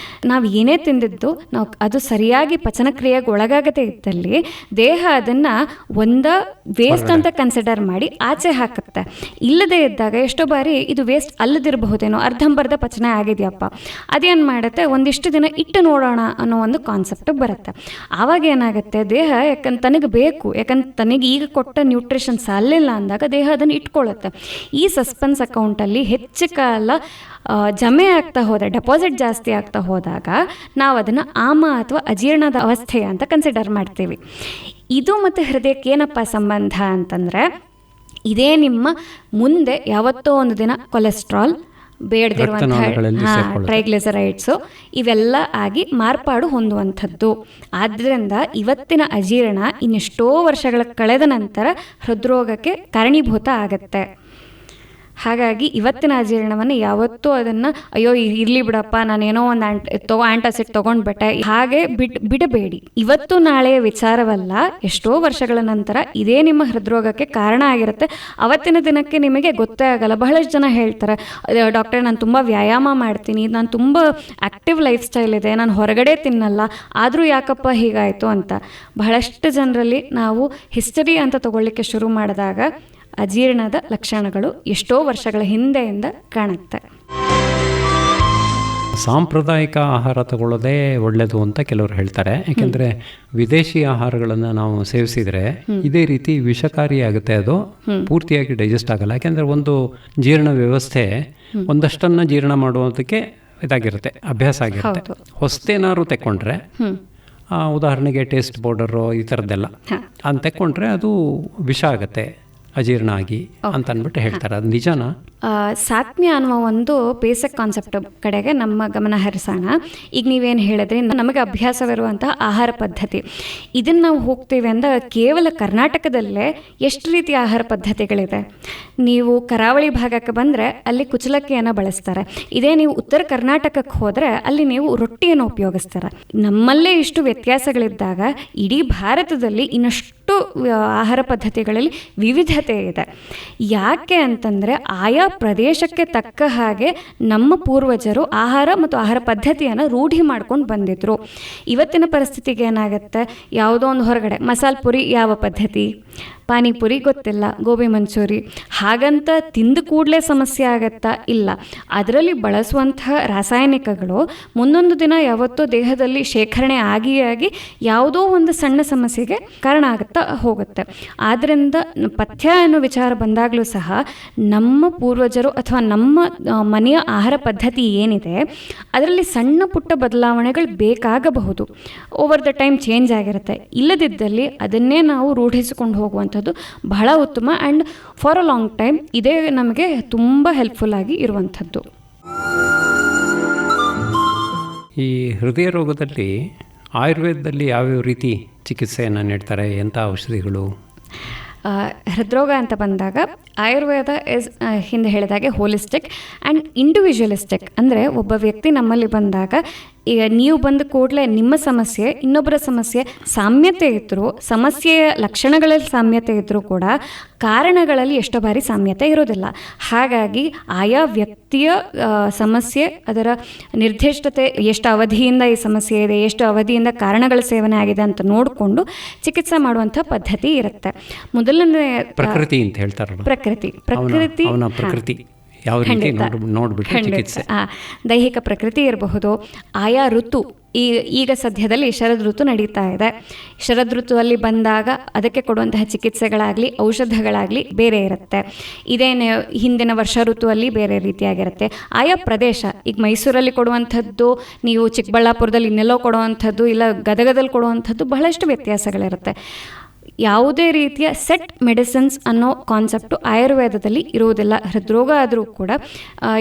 ನಾವು ಏನೇ ತಿಂದಿದ್ದು ಅದು ಸರಿಯಾಗಿ ಪಚನಕ್ರಿಯೆಗೆ ಒಳಗಾಗದೇ ಇದ್ದಲ್ಲಿ ದೇಹ ಅದನ್ನು ವೇಸ್ಟ್ ಅಂತ ಕನ್ಸಿಡರ್ ಮಾಡಿ ಆಚೆ ಹಾಕುತ್ತೆ. ಇಲ್ಲದೇ ಇದ್ದಾಗ ಎಷ್ಟೋ ಬಾರಿ ಇದು ವೇಸ್ಟ್ ಅಲ್ಲದಿರಬಹುದೇನೋ, ಅರ್ಧಂಬರ್ಧ ಪಚನ ಆಗಿದೆಯಪ್ಪ, ಅದೇನು ಮಾಡುತ್ತೆ, ಒಂದಿಷ್ಟು ದಿನ ಇಟ್ಟು ನೋಡೋಣ ಅನ್ನೋ ಒಂದು ಕಾನ್ಸೆಪ್ಟ್ ಬರುತ್ತೆ. ಆವಾಗ ಏನಾಗುತ್ತೆ, ದೇಹ ಯಾಕಂದ್ರೆ ತನಗೆ ಬೇಕು, ಯಾಕಂದ್ರೆ ತನಗೆ ಈಗ ಕೊಟ್ಟ ನ್ಯೂಟ್ರಿಷನ್ ಸಾಲಿಲ್ಲ ಅಂದಾಗ ದೇಹ ಅದನ್ನು ಇಟ್ಕೊಳ್ಳುತ್ತೆ. ಈ ಸಸ್ಪೆನ್ಸ್ ಅಕೌಂಟಲ್ಲಿ ಹೆಚ್ಚು ಕಾಲ ಜಮೆ ಆಗ್ತಾ ಹೋದ, ಡೆಪಾಸಿಟ್ ಜಾಸ್ತಿ ಆಗ್ತಾ ಹೋದಾಗ ನಾವು ಅದನ್ನು ಆಮ ಅಥವಾ ಅಜೀರ್ಣದ ಅವಸ್ಥೆ ಅಂತ ಕನ್ಸಿಡರ್ ಮಾಡ್ತೀವಿ. ಇದು ಮತ್ತು ಹೃದಯಕ್ಕೆ ಏನಪ್ಪ ಸಂಬಂಧ ಅಂತಂದರೆ, ಇದೇ ನಿಮ್ಮ ಮುಂದೆ ಯಾವತ್ತೋ ಒಂದು ದಿನ ಕೊಲೆಸ್ಟ್ರಾಲ್, ಬೇಡದಿರುವಂತಹ ಟ್ರೈಗ್ಲಿಸರೈಡ್ಸು ಇವೆಲ್ಲ ಆಗಿ ಮಾರ್ಪಾಡು ಹೊಂದುವಂಥದ್ದು. ಆದ್ದರಿಂದ ಇವತ್ತಿನ ಅಜೀರ್ಣ ಇನ್ನೆಷ್ಟೋ ವರ್ಷಗಳ ಕಳೆದ ನಂತರ ಹೃದ್ರೋಗಕ್ಕೆ ಕಾರಣೀಭೂತ ಆಗತ್ತೆ. ಹಾಗಾಗಿ ಇವತ್ತಿನ ಅಜೀರ್ಣವನ್ನು ಯಾವತ್ತೂ ಅದನ್ನು ಅಯ್ಯೋ ಇರಲಿ ಬಿಡಪ್ಪ, ನಾನೇನೋ ಒಂದು ಆ್ಯಂಟಾಸಿಡ್ ತೊಗೊಂಡ್ಬಿಟ್ಟೆ ಹಾಗೆ ಬಿಡಬೇಡಿ. ಇವತ್ತು ನಾಳೆಯ ವಿಚಾರವಲ್ಲ, ಎಷ್ಟೋ ವರ್ಷಗಳ ನಂತರ ಇದೇ ನಿಮ್ಮ ಹೃದ್ರೋಗಕ್ಕೆ ಕಾರಣ ಆಗಿರುತ್ತೆ. ಅವತ್ತಿನ ದಿನಕ್ಕೆ ನಿಮಗೆ ಗೊತ್ತೇ ಆಗಲ್ಲ. ಬಹಳಷ್ಟು ಜನ ಹೇಳ್ತಾರೆ, ಡಾಕ್ಟರ್ ನಾನು ತುಂಬ ವ್ಯಾಯಾಮ ಮಾಡ್ತೀನಿ, ನಾನು ತುಂಬ ಆ್ಯಕ್ಟಿವ್ ಲೈಫ್ ಸ್ಟೈಲ್ ಇದೆ, ನಾನು ಹೊರಗಡೆ ತಿನ್ನಲ್ಲ, ಆದರೂ ಯಾಕಪ್ಪ ಹೀಗಾಯಿತು ಅಂತ. ಬಹಳಷ್ಟು ಜನರಲ್ಲಿ ನಾವು ಹಿಸ್ಟರಿ ಅಂತ ತಗೊಳ್ಳಿಕ್ಕೆ ಶುರು ಮಾಡಿದಾಗ ಅಜೀರ್ಣದ ಲಕ್ಷಣಗಳು ಎಷ್ಟೋ ವರ್ಷಗಳ ಹಿಂದೆಯಿಂದ ಕಾಣುತ್ತೆ. ಸಾಂಪ್ರದಾಯಿಕ ಆಹಾರ ತಗೊಳ್ಳೋದೇ ಒಳ್ಳೆಯದು ಅಂತ ಕೆಲವರು ಹೇಳ್ತಾರೆ. ಯಾಕೆಂದರೆ ವಿದೇಶಿ ಆಹಾರಗಳನ್ನು ನಾವು ಸೇವಿಸಿದರೆ ಇದೇ ರೀತಿ ವಿಷಕಾರಿಯಾಗುತ್ತೆ, ಅದು ಪೂರ್ತಿಯಾಗಿ ಡೈಜೆಸ್ಟ್ ಆಗಲ್ಲ. ಯಾಕೆಂದರೆ ಒಂದು ಜೀರ್ಣ ವ್ಯವಸ್ಥೆ ಒಂದಷ್ಟನ್ನು ಜೀರ್ಣ ಮಾಡುವುದಕ್ಕೆ ಇದಾಗಿರುತ್ತೆ, ಅಭ್ಯಾಸ ಆಗಿರುತ್ತೆ. ಹೊಸ್ತೇನಾದ್ರು ತೆಕ್ಕೊಂಡ್ರೆ, ಉದಾಹರಣೆಗೆ ಟೇಸ್ಟ್ ಪೌಡರು ಈ ಥರದ್ದೆಲ್ಲ ಅಂತ ತೆಕ್ಕೊಂಡ್ರೆ ಅದು ವಿಷ ಆಗುತ್ತೆ, ಅಜೀರ್ಣ ಆಗಿ ಅಂತ ಅಂದ್ಬಿಟ್ಟು ಹೇಳ್ತಾರೆ. ಅದು ನಿಜನಾ? ಸಾತ್ಮ್ಯ ಅನ್ನುವ ಒಂದು ಬೇಸಿಕ್ ಕಾನ್ಸೆಪ್ಟ್ ಕಡೆಗೆ ನಮ್ಮ ಗಮನ ಹರಿಸೋಣ. ಈಗ ನೀವೇನು ಹೇಳಿದ್ರಿ, ನಮಗೆ ಅಭ್ಯಾಸವಿರುವಂತಹ ಆಹಾರ ಪದ್ಧತಿ, ಇದನ್ನು ನಾವು ಹೋಗ್ತೀವಿ ಅಂದಾಗ ಕೇವಲ ಕರ್ನಾಟಕದಲ್ಲೇ ಎಷ್ಟು ರೀತಿಯ ಆಹಾರ ಪದ್ಧತಿಗಳಿದೆ. ನೀವು ಕರಾವಳಿ ಭಾಗಕ್ಕೆ ಬಂದರೆ ಅಲ್ಲಿ ಕುಚಲಕ್ಕಿಯನ್ನು ಬಳಸ್ತಾರೆ. ಇದೇ ನೀವು ಉತ್ತರ ಕರ್ನಾಟಕಕ್ಕೆ ಹೋದರೆ ಅಲ್ಲಿ ನೀವು ರೊಟ್ಟಿಯನ್ನು ಉಪಯೋಗಿಸ್ತಾರೆ. ನಮ್ಮಲ್ಲೇ ಇಷ್ಟು ವ್ಯತ್ಯಾಸಗಳಿದ್ದಾಗ ಇಡೀ ಭಾರತದಲ್ಲಿ ಇನ್ನಷ್ಟು ಆಹಾರ ಪದ್ಧತಿಗಳಲ್ಲಿ ವಿವಿಧತೆ ಇದೆ. ಯಾಕೆ ಅಂತಂದರೆ ಆಯಾ ಪ್ರದೇಶಕ್ಕೆ ತಕ್ಕ ಹಾಗೆ ನಮ್ಮ ಪೂರ್ವಜರು ಆಹಾರ ಮತ್ತು ಆಹಾರ ಪದ್ಧತಿಯನ್ನು ರೂಢಿ ಮಾಡ್ಕೊಂಡು ಬಂದಿದ್ರು. ಇವತ್ತಿನ ಪರಿಸ್ಥಿತಿಗೆ ಏನಾಗುತ್ತೆ, ಯಾವುದೋ ಒಂದು ಹೊರಗಡೆ ಮಸಾಲೆ ಪುರಿ ಯಾವ ಪದ್ಧತಿ, ಪಾನಿಪುರಿ ಗೊತ್ತಿಲ್ಲ, ಗೋಬಿ ಮಂಚೂರಿ ಹಾಗಂತ ತಿಂದು ಕೂಡಲೇ ಸಮಸ್ಯೆ ಆಗತ್ತಾ? ಇಲ್ಲ. ಅದರಲ್ಲಿ ಬಳಸುವಂತಹ ರಾಸಾಯನಿಕಗಳು ಮುಂದೊಂದು ದಿನ ಯಾವತ್ತೋ ದೇಹದಲ್ಲಿ ಶೇಖರಣೆ ಆಗಿ ಯಾವುದೋ ಒಂದು ಸಣ್ಣ ಸಮಸ್ಯೆಗೆ ಕಾರಣ ಆಗುತ್ತಾ ಹೋಗುತ್ತೆ. ಆದ್ದರಿಂದ ಪಥ್ಯ ಅನ್ನೋ ವಿಚಾರ ಬಂದಾಗಲೂ ಸಹ ನಮ್ಮ ಪೂರ್ವಜರು ಅಥವಾ ನಮ್ಮ ಮನೆಯ ಆಹಾರ ಪದ್ಧತಿ ಏನಿದೆ ಅದರಲ್ಲಿ ಸಣ್ಣ ಪುಟ್ಟ ಬದಲಾವಣೆಗಳು ಬೇಕಾಗಬಹುದು. ಓವರ್ ದ ಟೈಮ್ ಚೇಂಜ್ ಆಗಿರುತ್ತೆ. ಇಲ್ಲದಿದ್ದಲ್ಲಿ ಅದನ್ನೇ ನಾವು ರೂಢಿಸಿಕೊಂಡು ಹೋಗುವಂಥದ್ದು ಬಹಳ ಉತ್ತಮ. And for a long time ಇದೇ ನಮಗೆ ತುಂಬ ಹೆಲ್ಪ್ಫುಲ್ ಆಗಿ ಇರುವಂಥದ್ದು. ಈ ಹೃದಯ ರೋಗದಲ್ಲಿ ಆಯುರ್ವೇದದಲ್ಲಿ ಯಾವ್ಯಾವ ರೀತಿ ಚಿಕಿತ್ಸೆಯನ್ನು ನೀಡ್ತಾರೆ, ಎಂಥ ಔಷಧಿಗಳು? ಹೃದ್ರೋಗ ಅಂತ ಬಂದಾಗ ಆಯುರ್ವೇದ ಹಿಂದೆ ಹೇಳಿದಾಗೆ ಹೋಲಿಸ್ಟಿಕ್ ಆ್ಯಂಡ್ ಇಂಡಿವಿಜುವಲಿಸ್ಟಿಕ್. ಅಂದರೆ ಒಬ್ಬ ವ್ಯಕ್ತಿ ನಮ್ಮಲ್ಲಿ ಬಂದಾಗ ಈಗ ನೀವು ಬಂದ ಕೂಡಲೇ ನಿಮ್ಮ ಸಮಸ್ಯೆ ಇನ್ನೊಬ್ಬರ ಸಮಸ್ಯೆ ಸಾಮ್ಯತೆ ಇದ್ದರೂ, ಸಮಸ್ಯೆಯ ಲಕ್ಷಣಗಳಲ್ಲಿ ಸಾಮ್ಯತೆ ಇದ್ದರೂ ಕೂಡ ಕಾರಣಗಳಲ್ಲಿ ಎಷ್ಟೋ ಬಾರಿ ಸಾಮ್ಯತೆ ಇರೋದಿಲ್ಲ. ಹಾಗಾಗಿ ಆಯಾ ವ್ಯಕ್ತಿಯ ಸಮಸ್ಯೆ, ಅದರ ನಿರ್ದಿಷ್ಟತೆ, ಎಷ್ಟು ಅವಧಿಯಿಂದ ಈ ಸಮಸ್ಯೆ ಇದೆ, ಎಷ್ಟು ಅವಧಿಯಿಂದ ಕಾರಣಗಳ ಸೇವನೆ ಆಗಿದೆ ಅಂತ ನೋಡಿಕೊಂಡು ಚಿಕಿತ್ಸೆ ಮಾಡುವಂಥ ಪದ್ಧತಿ ಇರುತ್ತೆ. ಮೊದಲನೇ ಪ್ರಕೃತಿ ಅಂತ ಹೇಳ್ತಾರಲ್ಲ, ಪ್ರಕೃತಿ ಯಾವ ರೀತಿ ನೋಡ್ಬಿಟ್ಟು ಚಿಕಿತ್ಸೆ. ದೈಹಿಕ ಪ್ರಕೃತಿ ಇರಬಹುದು, ಆಯಾ ಋತು. ಈಗ ಸದ್ಯದಲ್ಲಿ ಶರದ್ ಋತು ನಡೀತಾ ಇದೆ. ಶರದ್ ಋತುವಲ್ಲಿ ಬಂದಾಗ ಅದಕ್ಕೆ ಕೊಡುವಂತಹ ಚಿಕಿತ್ಸೆಗಳಾಗಲಿ ಔಷಧಗಳಾಗಲಿ ಬೇರೆ ಇರುತ್ತೆ. ಇದೇನೇ ಹಿಂದಿನ ವರ್ಷ ಋತುವಲ್ಲಿ ಬೇರೆ ರೀತಿಯಾಗಿರುತ್ತೆ. ಆಯಾ ಪ್ರದೇಶ, ಈಗ ಮೈಸೂರಲ್ಲಿ ಕೊಡುವಂಥದ್ದು ನೀವು ಚಿಕ್ಕಬಳ್ಳಾಪುರದಲ್ಲಿ ಇನ್ನೆಲ್ಲೋ ಕೊಡುವಂಥದ್ದು, ಇಲ್ಲ ಗದಗದಲ್ಲಿ ಕೊಡುವಂಥದ್ದು ಬಹಳಷ್ಟು ವ್ಯತ್ಯಾಸಗಳಿರುತ್ತೆ. ಯಾವುದೇ ರೀತಿಯ ಸೆಟ್ ಮೆಡಿಸಿನ್ಸ್ ಅನ್ನೋ ಕಾನ್ಸೆಪ್ಟು ಆಯುರ್ವೇದದಲ್ಲಿ ಇರುವುದಿಲ್ಲ. ಹೃದ್ರೋಗ ಆದರೂ ಕೂಡ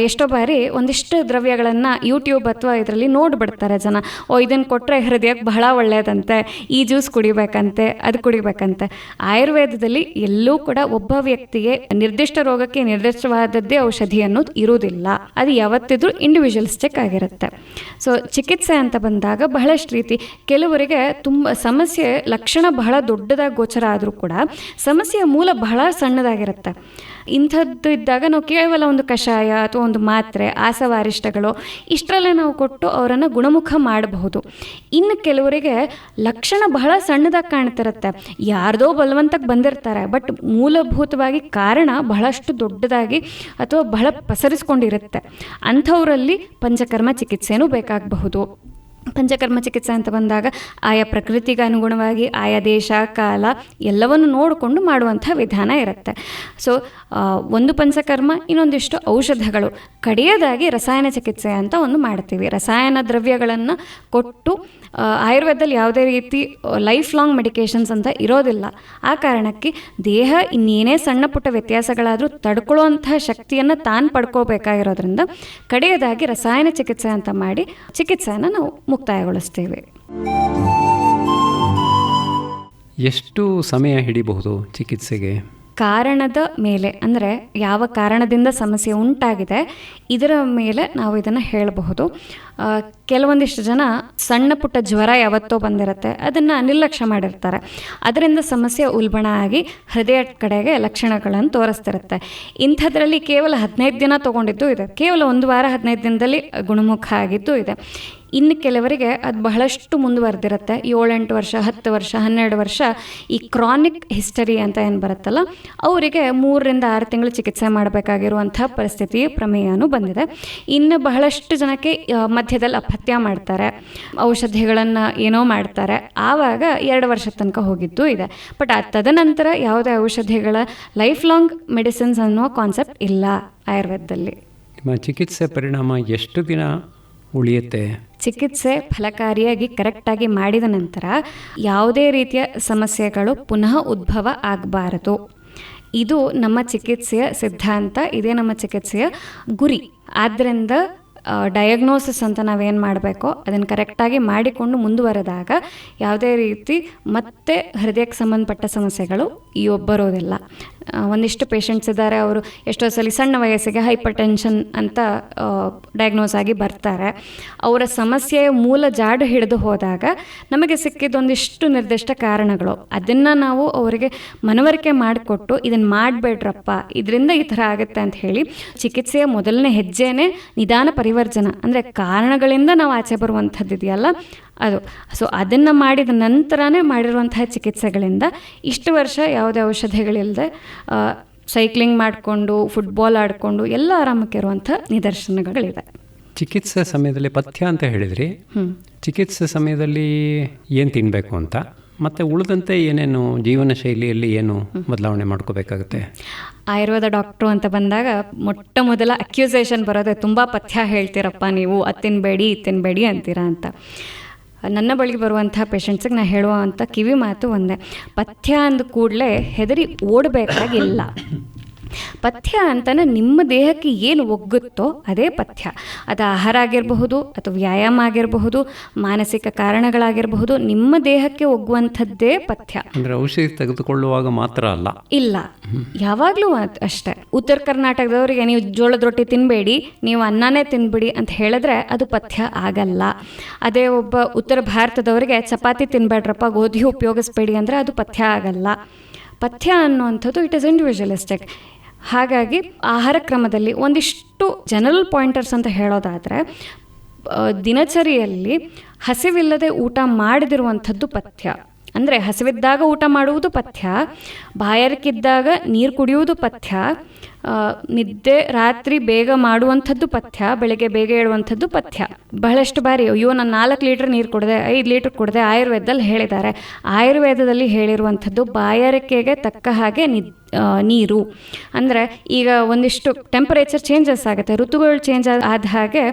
ಎಷ್ಟೋ ಬಾರಿ ಒಂದಿಷ್ಟು ದ್ರವ್ಯಗಳನ್ನು ಯೂಟ್ಯೂಬ್ ಅಥವಾ ಇದರಲ್ಲಿ ನೋಡಿಬಿಡ್ತಾರೆ ಜನ. ಇದನ್ನು ಕೊಟ್ಟರೆ ಹೃದಯಕ್ಕೆ ಬಹಳ ಒಳ್ಳೆಯದಂತೆ, ಈ ಜ್ಯೂಸ್ ಕುಡಿಬೇಕಂತೆ, ಅದು ಕುಡಿಬೇಕಂತೆ. ಆಯುರ್ವೇದದಲ್ಲಿ ಎಲ್ಲೂ ಕೂಡ ಒಬ್ಬ ವ್ಯಕ್ತಿಗೆ ನಿರ್ದಿಷ್ಟ ರೋಗಕ್ಕೆ ನಿರ್ದಿಷ್ಟವಾದದ್ದೇ ಔಷಧಿ ಅನ್ನೋದು ಇರುವುದಿಲ್ಲ. ಅದು ಯಾವತ್ತಿದ್ರೂ ಇಂಡಿವಿಜುವಲಿಸ್ಟಿಕ್ ಆಗಿರುತ್ತೆ. ಸೊ ಚಿಕಿತ್ಸೆ ಅಂತ ಬಂದಾಗ ಬಹಳಷ್ಟು ರೀತಿ, ಕೆಲವರಿಗೆ ತುಂಬ ಸಮಸ್ಯೆ ಲಕ್ಷಣ ಬಹಳ ದೊಡ್ಡದಾಗಿ ಗೋಚರ ಆದರೂ ಕೂಡ ಸಮಸ್ಯೆಯ ಮೂಲ ಬಹಳ ಸಣ್ಣದಾಗಿರುತ್ತೆ. ಇಂಥದ್ದು ಇದ್ದಾಗ ನಾವು ಕೇವಲ ಒಂದು ಕಷಾಯ ಅಥವಾ ಒಂದು ಮಾತ್ರೆ, ಆಸವಾರಿಷ್ಟಗಳು ಇಷ್ಟರಲ್ಲೇ ನಾವು ಕೊಟ್ಟು ಅವರನ್ನು ಗುಣಮುಖ ಮಾಡಬಹುದು. ಇನ್ನು ಕೆಲವರಿಗೆ ಲಕ್ಷಣ ಬಹಳ ಸಣ್ಣದಾಗಿ ಕಾಣ್ತಿರುತ್ತೆ, ಯಾರ್ದೋ ಬಲವಂತಕ್ಕೆ ಬಂದಿರ್ತಾರೆ, ಬಟ್ ಮೂಲಭೂತವಾಗಿ ಕಾರಣ ಬಹಳಷ್ಟು ದೊಡ್ಡದಾಗಿ ಅಥವಾ ಬಹಳ ಪಸರಿಸ್ಕೊಂಡಿರುತ್ತೆ. ಅಂಥವರಲ್ಲಿ ಪಂಚಕರ್ಮ ಚಿಕಿತ್ಸೆನೂ ಬೇಕಾಗಬಹುದು. ಪಂಚಕರ್ಮ ಚಿಕಿತ್ಸೆ ಅಂತ ಬಂದಾಗ ಆಯಾ ಪ್ರಕೃತಿಗೆ ಅನುಗುಣವಾಗಿ ಆಯಾ ದೇಶ ಕಾಲ ಎಲ್ಲವನ್ನು ನೋಡಿಕೊಂಡು ಮಾಡುವಂಥ ವಿಧಾನ ಇರುತ್ತೆ. ಸೊ ಒಂದು ಪಂಚಕರ್ಮ, ಇನ್ನೊಂದಿಷ್ಟು ಔಷಧಗಳು, ಕಡೆಯದಾಗಿ ರಸಾಯನ ಚಿಕಿತ್ಸೆ ಅಂತ ಒಂದು ಮಾಡ್ತೀವಿ. ರಸಾಯನ ದ್ರವ್ಯಗಳನ್ನು ಕೊಟ್ಟು ಆಯುರ್ವೇದದಲ್ಲಿ ಯಾವುದೇ ರೀತಿ ಲೈಫ್ ಲಾಂಗ್ ಮೆಡಿಕೇಷನ್ಸ್ ಅಂತ ಇರೋದಿಲ್ಲ. ಆ ಕಾರಣಕ್ಕೆ ದೇಹ ಇನ್ನೇನೇ ಸಣ್ಣ ಪುಟ್ಟ ವ್ಯತ್ಯಾಸಗಳಾದರೂ ತಡ್ಕೊಳ್ಳುವಂತಹ ಶಕ್ತಿಯನ್ನು ತಾನು ಪಡ್ಕೋಬೇಕಾಗಿರೋದ್ರಿಂದ ಕಡೆಯದಾಗಿ ರಸಾಯನ ಚಿಕಿತ್ಸೆ ಅಂತ ಮಾಡಿ ಚಿಕಿತ್ಸೆಯನ್ನು ನಾವು ಮುಕ್ತಾಯಗೊಳಿಸ್ತೇವೆ. ಎಷ್ಟು ಸಮಯ ಹಿಡಿಬಹುದು ಚಿಕಿತ್ಸೆಗೆ? ಕಾರಣದ ಮೇಲೆ, ಅಂದರೆ ಯಾವ ಕಾರಣದಿಂದ ಸಮಸ್ಯೆ ಉಂಟಾಗಿದೆ ಇದರ ಮೇಲೆ ನಾವು ಇದನ್ನು ಹೇಳಬಹುದು. ಕೆಲವೊಂದಿಷ್ಟು ಜನ ಸಣ್ಣ ಪುಟ್ಟ ಜ್ವರ ಯಾವತ್ತೋ ಬಂದಿರುತ್ತೆ, ಅದನ್ನು ನಿರ್ಲಕ್ಷ್ಯ ಮಾಡಿರ್ತಾರೆ. ಅದರಿಂದ ಸಮಸ್ಯೆ ಉಲ್ಬಣ ಆಗಿ ಹೃದಯ ಕಡೆಗೆ ಲಕ್ಷಣಗಳನ್ನು ತೋರಿಸ್ತಿರುತ್ತೆ. ಇಂಥದ್ರಲ್ಲಿ ಕೇವಲ 15 ದಿನ ತೊಗೊಂಡಿದ್ದು ಇದೆ, ಕೇವಲ 1 ವಾರ 15 ದಿನದಲ್ಲಿ ಗುಣಮುಖ ಆಗಿದ್ದು ಇದೆ. ಇನ್ನು ಕೆಲವರಿಗೆ ಅದು ಬಹಳಷ್ಟು ಮುಂದುವರೆದಿರುತ್ತೆ, 7-8 ವರ್ಷ, 10 ವರ್ಷ, 12 ವರ್ಷ. ಈ ಕ್ರಾನಿಕ್ ಹಿಸ್ಟರಿ ಅಂತ ಏನು ಬರುತ್ತಲ್ಲ, ಅವರಿಗೆ 3 ರಿಂದ 6 ತಿಂಗಳು ಚಿಕಿತ್ಸೆ ಮಾಡಬೇಕಾಗಿರುವಂಥ ಪರಿಸ್ಥಿತಿ ಪ್ರಮೇಯನೂ ಬಂದಿದೆ. ಇನ್ನು ಬಹಳಷ್ಟು ಜನಕ್ಕೆ ಮಧ್ಯದಲ್ಲಿ ಅಪಥ್ಯ ಮಾಡ್ತಾರೆ, ಔಷಧಿಗಳನ್ನು ಏನೋ ಮಾಡ್ತಾರೆ, ಆವಾಗ 2 ವರ್ಷದ ತನಕ ಹೋಗಿದ್ದು ಇದೆ. ಬಟ್ ತದನಂತರ ಯಾವುದೇ ಔಷಧಿಗಳ ಲೈಫ್ ಲಾಂಗ್ ಮೆಡಿಸಿನ್ಸ್ ಅನ್ನುವ ಕಾನ್ಸೆಪ್ಟ್ ಇಲ್ಲ ಆಯುರ್ವೇದದಲ್ಲಿ. ನಿಮ್ಮ ಚಿಕಿತ್ಸೆ ಪರಿಣಾಮ ಎಷ್ಟು ದಿನ ಉಳಿಯುತ್ತೆ? ಚಿಕಿತ್ಸೆ ಫಲಕಾರಿಯಾಗಿ ಕರೆಕ್ಟಾಗಿ ಮಾಡಿದ ನಂತರ ಯಾವುದೇ ರೀತಿಯ ಸಮಸ್ಯೆಗಳು ಪುನಃ ಉದ್ಭವ ಆಗಬಾರದು. ಇದು ನಮ್ಮ ಚಿಕಿತ್ಸೆಯ ಸಿದ್ಧಾಂತ, ಇದೇ ನಮ್ಮ ಚಿಕಿತ್ಸೆಯ ಗುರಿ. ಆದ್ದರಿಂದ ಡಯಾಗ್ನೋಸಿಸ್ ಅಂತ ನಾವೇನು ಮಾಡಬೇಕೋ ಅದನ್ನು ಕರೆಕ್ಟಾಗಿ ಮಾಡಿಕೊಂಡು ಮುಂದುವರೆದಾಗ ಯಾವುದೇ ರೀತಿ ಮತ್ತೆ ಹೃದಯಕ್ಕೆ ಸಂಬಂಧಪಟ್ಟ ಸಮಸ್ಯೆಗಳು ಬರೋದಿಲ್ಲ. ಒಂದಿಷ್ಟು ಪೇಷಂಟ್ಸ್ ಇದ್ದಾರೆ, ಅವರು ಎಷ್ಟೋ ಸಲ ಸಣ್ಣ ವಯಸ್ಸಿಗೆ ಹೈಪರ್ ಟೆನ್ಷನ್ ಅಂತ ಡಯಾಗ್ನೋಸ್ ಆಗಿ ಬರ್ತಾರೆ. ಅವರ ಸಮಸ್ಯೆಯ ಮೂಲ ಜಾಡು ಹಿಡಿದು ಹೋದಾಗ ನಮಗೆ ಸಿಕ್ಕಿದೊಂದಿಷ್ಟು ನಿರ್ದಿಷ್ಟ ಕಾರಣಗಳು, ಅದನ್ನು ನಾವು ಅವರಿಗೆ ಮನವರಿಕೆ ಮಾಡಿಕೊಟ್ಟು ಇದನ್ನು ಮಾಡಬೇಡ್ರಪ್ಪ, ಇದರಿಂದ ಈ ಥರ ಆಗುತ್ತೆ ಅಂತ ಹೇಳಿ ಚಿಕಿತ್ಸೆಯ ಮೊದಲನೇ ಹೆಜ್ಜೆನೇ ನಿಧಾನ ಪರಿವರ್ಜನ, ಅಂದರೆ ಕಾರಣಗಳಿಂದ ನಾವು ಆಚೆ ಬರುವಂಥದ್ದು ಇದೆಯಲ್ಲ ಅದು. ಸೊ ಅದನ್ನು ಮಾಡಿದ ನಂತರನೇ ಮಾಡಿರುವಂತಹ ಚಿಕಿತ್ಸೆಗಳಿಂದ ಇಷ್ಟು ವರ್ಷ ಯಾವುದೇ ಔಷಧಿಗಳಿಲ್ಲದೆ ಸೈಕ್ಲಿಂಗ್ ಮಾಡಿಕೊಂಡು ಫುಟ್ಬಾಲ್ ಆಡಿಕೊಂಡು ಎಲ್ಲ ಆರಾಮಕ್ಕೆ ಇರುವಂಥ ನಿದರ್ಶನಗಳಿವೆ. ಚಿಕಿತ್ಸೆ ಸಮಯದಲ್ಲಿ ಪಥ್ಯ ಅಂತ ಹೇಳಿದ್ರಿ, ಚಿಕಿತ್ಸೆ ಸಮಯದಲ್ಲಿ ಏನು ತಿನ್ನಬೇಕು ಅಂತ, ಮತ್ತು ಉಳಿದಂತೆ ಏನೇನು ಜೀವನ ಶೈಲಿಯಲ್ಲಿ ಏನು ಬದಲಾವಣೆ ಮಾಡ್ಕೋಬೇಕಾಗುತ್ತೆ? ಆಯುರ್ವೇದ ಡಾಕ್ಟ್ರು ಅಂತ ಬಂದಾಗ ಮೊಟ್ಟ ಮೊದಲ ಅಕ್ಯೂಸೇಷನ್ ಬರೋದೆ, ತುಂಬ ಪಥ್ಯ ಹೇಳ್ತೀರಪ್ಪ ನೀವು, ಅದು ತಿನ್ನಬೇಡಿ ಇದು ತಿನ್ನಬೇಡಿ ಅಂತೀರಾ ಅಂತ. ನನ್ನ ಬಳಿಗೆ ಬರುವಂಥ ಪೇಷಂಟ್ಸಿಗೆ ನಾನು ಹೇಳುವಂಥ ಕಿವಿ ಮಾತು ಒಂದೇ, ಪಥ್ಯ ಅಂದ ಕೂಡಲೇ ಹೆದರಿ ಓಡಬೇಕಾಗಿಲ್ಲ. ಪಥ್ಯ ಅಂತಲೇ ನಿಮ್ಮ ದೇಹಕ್ಕೆ ಏನು ಒಗ್ಗುತ್ತೋ ಅದೇ ಪಥ್ಯ. ಅದು ಆಹಾರ ಆಗಿರಬಹುದು ಅಥವಾ ವ್ಯಾಯಾಮ ಆಗಿರಬಹುದು, ಮಾನಸಿಕ ಕಾರಣಗಳಾಗಿರಬಹುದು, ನಿಮ್ಮ ದೇಹಕ್ಕೆ ಒಗ್ಗುವಂಥದ್ದೇ ಪಥ್ಯ. ಅಂದರೆ ಔಷಧಿ ತೆಗೆದುಕೊಳ್ಳುವಾಗ ಮಾತ್ರ ಅಲ್ಲ, ಇಲ್ಲ ಯಾವಾಗಲೂ ಅಷ್ಟೇ. ಉತ್ತರ ಕರ್ನಾಟಕದವರಿಗೆ ನೀವು ಜೋಳದ ರೊಟ್ಟಿ ತಿನ್ನಬೇಡಿ, ನೀವು ಅನ್ನನೇ ತಿನ್ಬಿಡಿ ಅಂತ ಹೇಳಿದ್ರೆ ಅದು ಪಥ್ಯ ಆಗಲ್ಲ. ಅದೇ ಒಬ್ಬ ಉತ್ತರ ಭಾರತದವರಿಗೆ ಚಪಾತಿ ತಿನ್ಬೇಡ್ರಪ್ಪ, ಗೋಧಿ ಉಪಯೋಗಿಸ್ಬೇಡಿ ಅಂದರೆ ಅದು ಪಥ್ಯ ಆಗಲ್ಲ. ಪಥ್ಯ ಅನ್ನುವಂಥದ್ದು ಇಟ್ ಇಸ್ ಇಂಡಿವಿಜುವಲಿಸ್ಟಿಕ್. ಹಾಗಾಗಿ ಆಹಾರ ಕ್ರಮದಲ್ಲಿ ಒಂದಿಷ್ಟು ಜನರಲ್ ಪಾಯಿಂಟರ್ಸ್ ಅಂತ ಹೇಳೋದಾದರೆ, ದಿನಚರಿಯಲ್ಲಿ ಹಸಿವಿಲ್ಲದೆ ಊಟ ಮಾಡದಿರುವಂಥದ್ದು ಪಥ್ಯ. ಅಂದರೆ ಹಸಿವಿದ್ದಾಗ ಊಟ ಮಾಡುವುದು ಪಥ್ಯ, ಬಾಯಾರಿಕಿದ್ದಾಗ ನೀರು ಕುಡಿಯುವುದು ಪಥ್ಯ, ನಿದ್ದೆ ರಾತ್ರಿ ಬೇಗ ಮಾಡುವಂಥದ್ದು ಪಥ್ಯ, ಬೆಳಗ್ಗೆ ಬೇಗ ಏಳುವಂಥದ್ದು ಪಥ್ಯ. ಬಹಳಷ್ಟು ಬಾರಿ ಅಯ್ಯೋ ನಾನು 4 ಲೀಟ್ರ್ ನೀರು ಕುಡಿದೆ, 5 ಲೀಟ್ರ್ ಕುಡಿದೆ ಆಯುರ್ವೇದದಲ್ಲಿ ಹೇಳಿದ್ದಾರೆ. ಆಯುರ್ವೇದದಲ್ಲಿ ಹೇಳಿರುವಂಥದ್ದು ಬಾಯಾರಿಕೆಗೆ ತಕ್ಕ ಹಾಗೆ ನೀರು. ಅಂದರೆ ಈಗ ಒಂದಿಷ್ಟು ಟೆಂಪರೇಚರ್ ಚೇಂಜಸ್ ಆಗುತ್ತೆ, ಋತುಗಳು ಚೇಂಜ್ ಆದ ಹಾಗೆ